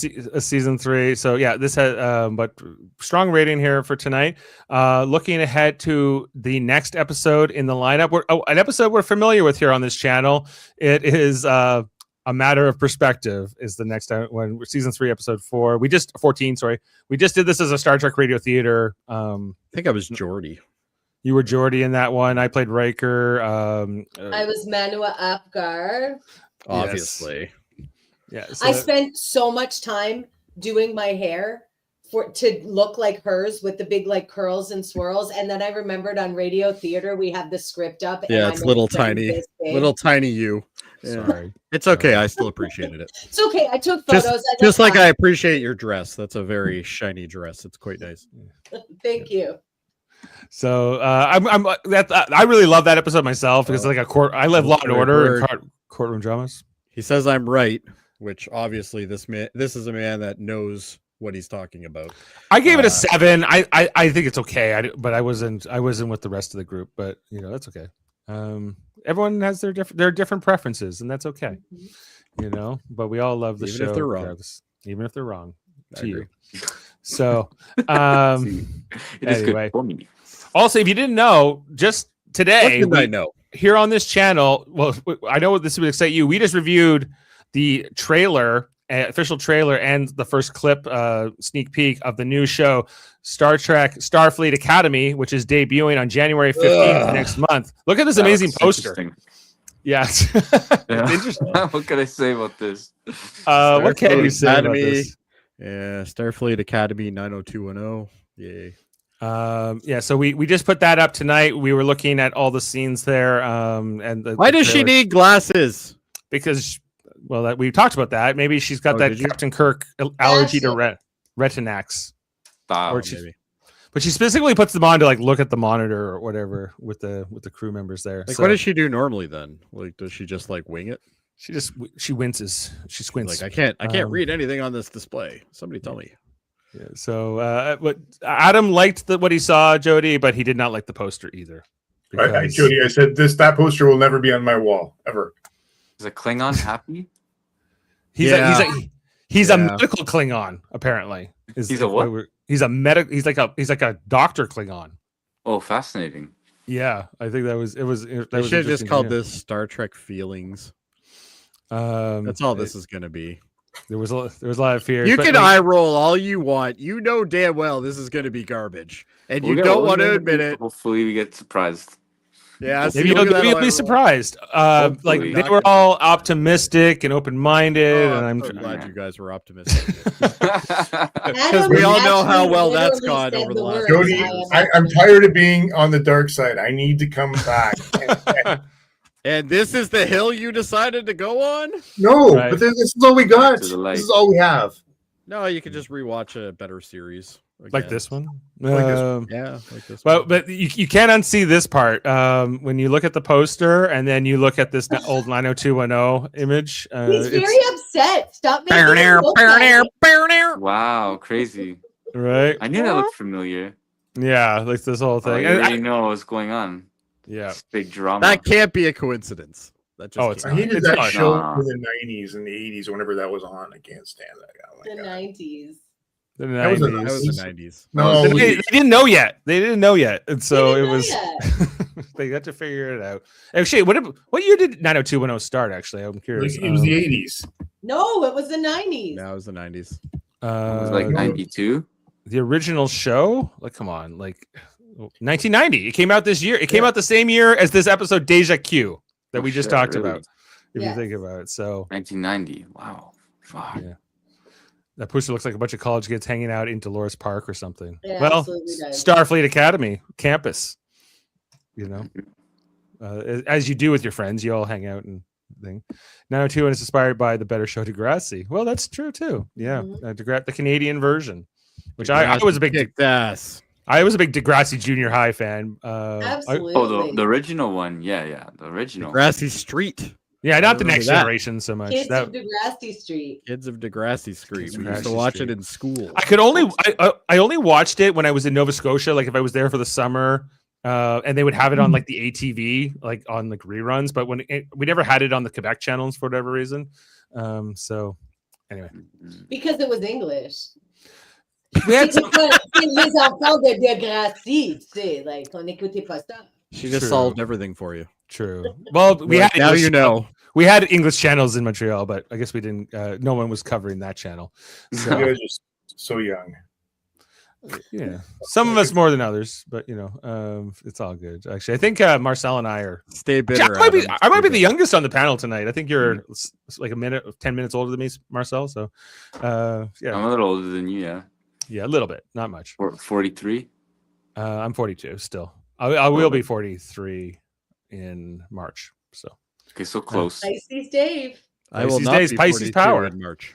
season 3, so yeah, this has but strong rating here for tonight. Looking ahead to the next episode in the lineup, an episode we're familiar with here on this channel. It is A Matter of Perspective is the next when season 3, episode 4. 14. Sorry, we just did this as a Star Trek Radio Theater. I think I was Geordie. You were Geordie in that one. I played Riker. I was Manua Apgar. Obviously. Yeah, I spent so much time doing my hair to look like hers with the big like curls and swirls. And then I remembered on Radio Theater we have the script up. And Yeah, I it's made little it like tiny, this big. little tiny you. Yeah. Sorry. It's okay. I still appreciated it. It's okay. I took photos. Just like I appreciate your dress. That's a very shiny dress. It's quite nice. Thank you. So I really love that episode myself because it's like a court. I love Law and Order and courtroom dramas. He says I'm right, which obviously this is a man that knows what he's talking about. I gave it a 7. I think it's okay. But I wasn't with the rest of the group. But you know that's okay. Everyone has their different preferences, and that's okay. You know, but we all love the Even show, if they're wrong. regardless. Even if they're wrong I to agree. you. So It is anyway. good for me. Also, if you didn't know, just today, What did I know? here on this channel, well, I know this would excite you. We just reviewed the trailer, official trailer, and the first clip, sneak peek of the new show, Star Trek Starfleet Academy, which is debuting on January 15th next month. Look at this That amazing looks poster. interesting. Yes. Yeah. Interesting. What can I say about this? What can you say about Academy. this? Yeah, Starfleet Academy 90210. Yay. Yeah, so we just put that up tonight. We were looking at all the scenes there. Why does she trailer. need glasses? Because we talked about that. Maybe she's got Oh, that did you? Captain Kirk allergy to Yes. Retinax. Stop. Or she- Maybe. But she specifically puts them on to like look at the monitor or whatever with the crew members there. Like, So what does she do normally then? Like, does she just like wing it? she winces. She squints. Like, I can't Um, read anything on this display. Somebody tell me. Yeah, so but Adam liked what he saw, Jody, but he did not like the poster either. because- Jody, I said that poster will never be on my wall ever. Is a Klingon happy? He's Yeah. a Yeah. medical Klingon, apparently. He's a what? He's a medic. He's like a doctor Klingon. Oh, fascinating. Yeah, I think that was it. They should have just called this Star Trek Feelings. That's all this is going to be. There was a lot of fears. You can eye roll all you want. You know damn well this is going to be garbage, and you don't want to admit it. Hopefully, we get surprised. Yeah, maybe you'll be surprised. Like they were all optimistic and open-minded, and I'm glad you guys were optimistic because we all know how well that's gone over the last. Jody, I'm tired of being on the dark side. I need to come back. And this is the hill you decided to go on? No, right. But this is all we got. This is all we have. No, you can just rewatch a better series. Again. Like this one? Yeah, like this one. But you can't unsee this part. When you look at the poster and then you look at this old 90210 image. He's very upset. Stop making him look like Wow, crazy. Right? I knew that looked familiar. Yeah, like this whole thing. I already know what's going on. Yeah. It's big drama. That can't be a coincidence. That just I hated that show in the 90s and the 80s, whenever that was on. I can't stand that guy. The 90s. The 90s. That was the 90s. No, they didn't know yet. And so it was. They got to figure it out. Actually, what year did 90210 start? Actually, I'm curious. It was the 80s. No, it was the 90s. No, it was the 90s. It was like 92. The original show, like, come on, like 1990. It came out this year. It came out the same year as this episode Deja Q that we just talked about. If you think about it, so 1990. Wow. Fuck. Yeah. That poster looks like a bunch of college kids hanging out in Dolores Park or something. Yeah, well, Starfleet Academy campus. You know, as you do with your friends, you all hang out and thing. 902 and it's inspired by the better show Degrassi. Well, that's true too. Yeah, the Canadian version, which I was a big I was a big Degrassi Junior High fan. Absolutely. The original one. Yeah, the original. Degrassi Street. Yeah, not the next generation so much. Kids of Degrassi Street. Kids of Degrassi Street. We used to watch it in school. I only watched it when I was in Nova Scotia, like if I was there for the summer, and they would have it on like the ATV, like on like reruns. But we never had it on the Quebec channels for whatever reason. So anyway, because it was English. We had some... les enfants de Degrassi, tu sais, like on n'écoutait pas ça. She just solved everything for you. True. Well, we had now English, you know. We had English channels in Montreal, but I guess we didn't. No one was covering that channel. So, you guys are so young. Yeah, some of us more than others, but you know, it's all good. Actually, I think Marcel and I are stay bitter. I might be the youngest on the panel tonight. I think you're like 10 minutes older than me, Marcel. So, yeah, I'm a little older than you. Yeah, a little bit, not much. 43. I'm 42 still. I will be 43 in March. So okay, so close. Pisces Dave. I will not be Pisces power in March.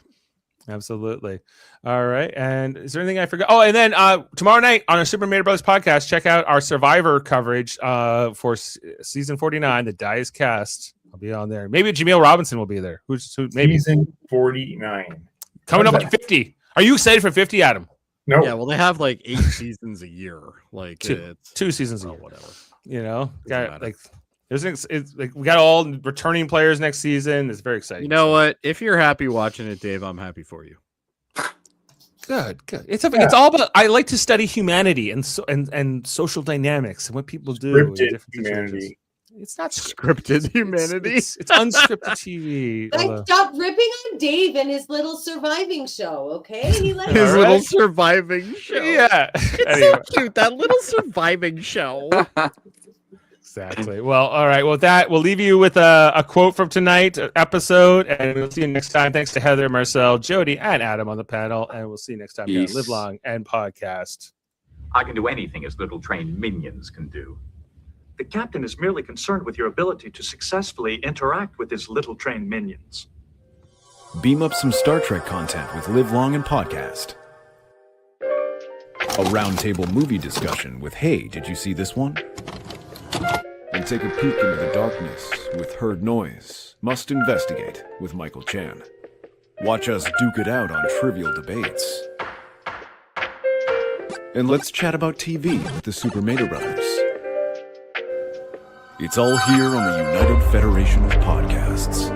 Absolutely. All right. And is there anything I forgot? Oh, and then tomorrow night on our Super Mario Bros. Podcast, check out our Survivor coverage for season 49. The Dice cast. I'll be on there. Maybe Jameel Robinson will be there. Who? Maybe season 49. Coming up on 50. Are you excited for 50, Adam? No. Yeah, well, they have like 8 seasons a year. Like two seasons a year. Whatever. You know, we got all returning players next season. It's very exciting. You know what? If you're happy watching it, Dave, I'm happy for you. Good. It's all about. I like to study humanity and social dynamics and what people do. Scripted in different humanity. situations. It's not scripted humanity. It's unscripted TV. Stop ripping on Dave and his little surviving show, okay? He likes his little surviving show. Yeah, it's so cute. That little surviving show. Exactly. Well, all right. Well, with that, we'll leave you with a quote from tonight's episode, and we'll see you next time. Thanks to Heather, Marcel, Jody, and Adam on the panel, and we'll see you next time here on Live Long and Podcast. I can do anything as little trained minions can do. The captain is merely concerned with your ability to successfully interact with his little trained minions. Beam up some Star Trek content with Live Long and Podcast. A roundtable movie discussion with Hey, did you see this one? And take a peek into the darkness with Heard Noise, Must Investigate with Michael Chan. Watch us duke it out on trivial debates. And let's chat about TV with the Super Mario Brothers. It's all here on the United Federation of Podcasts.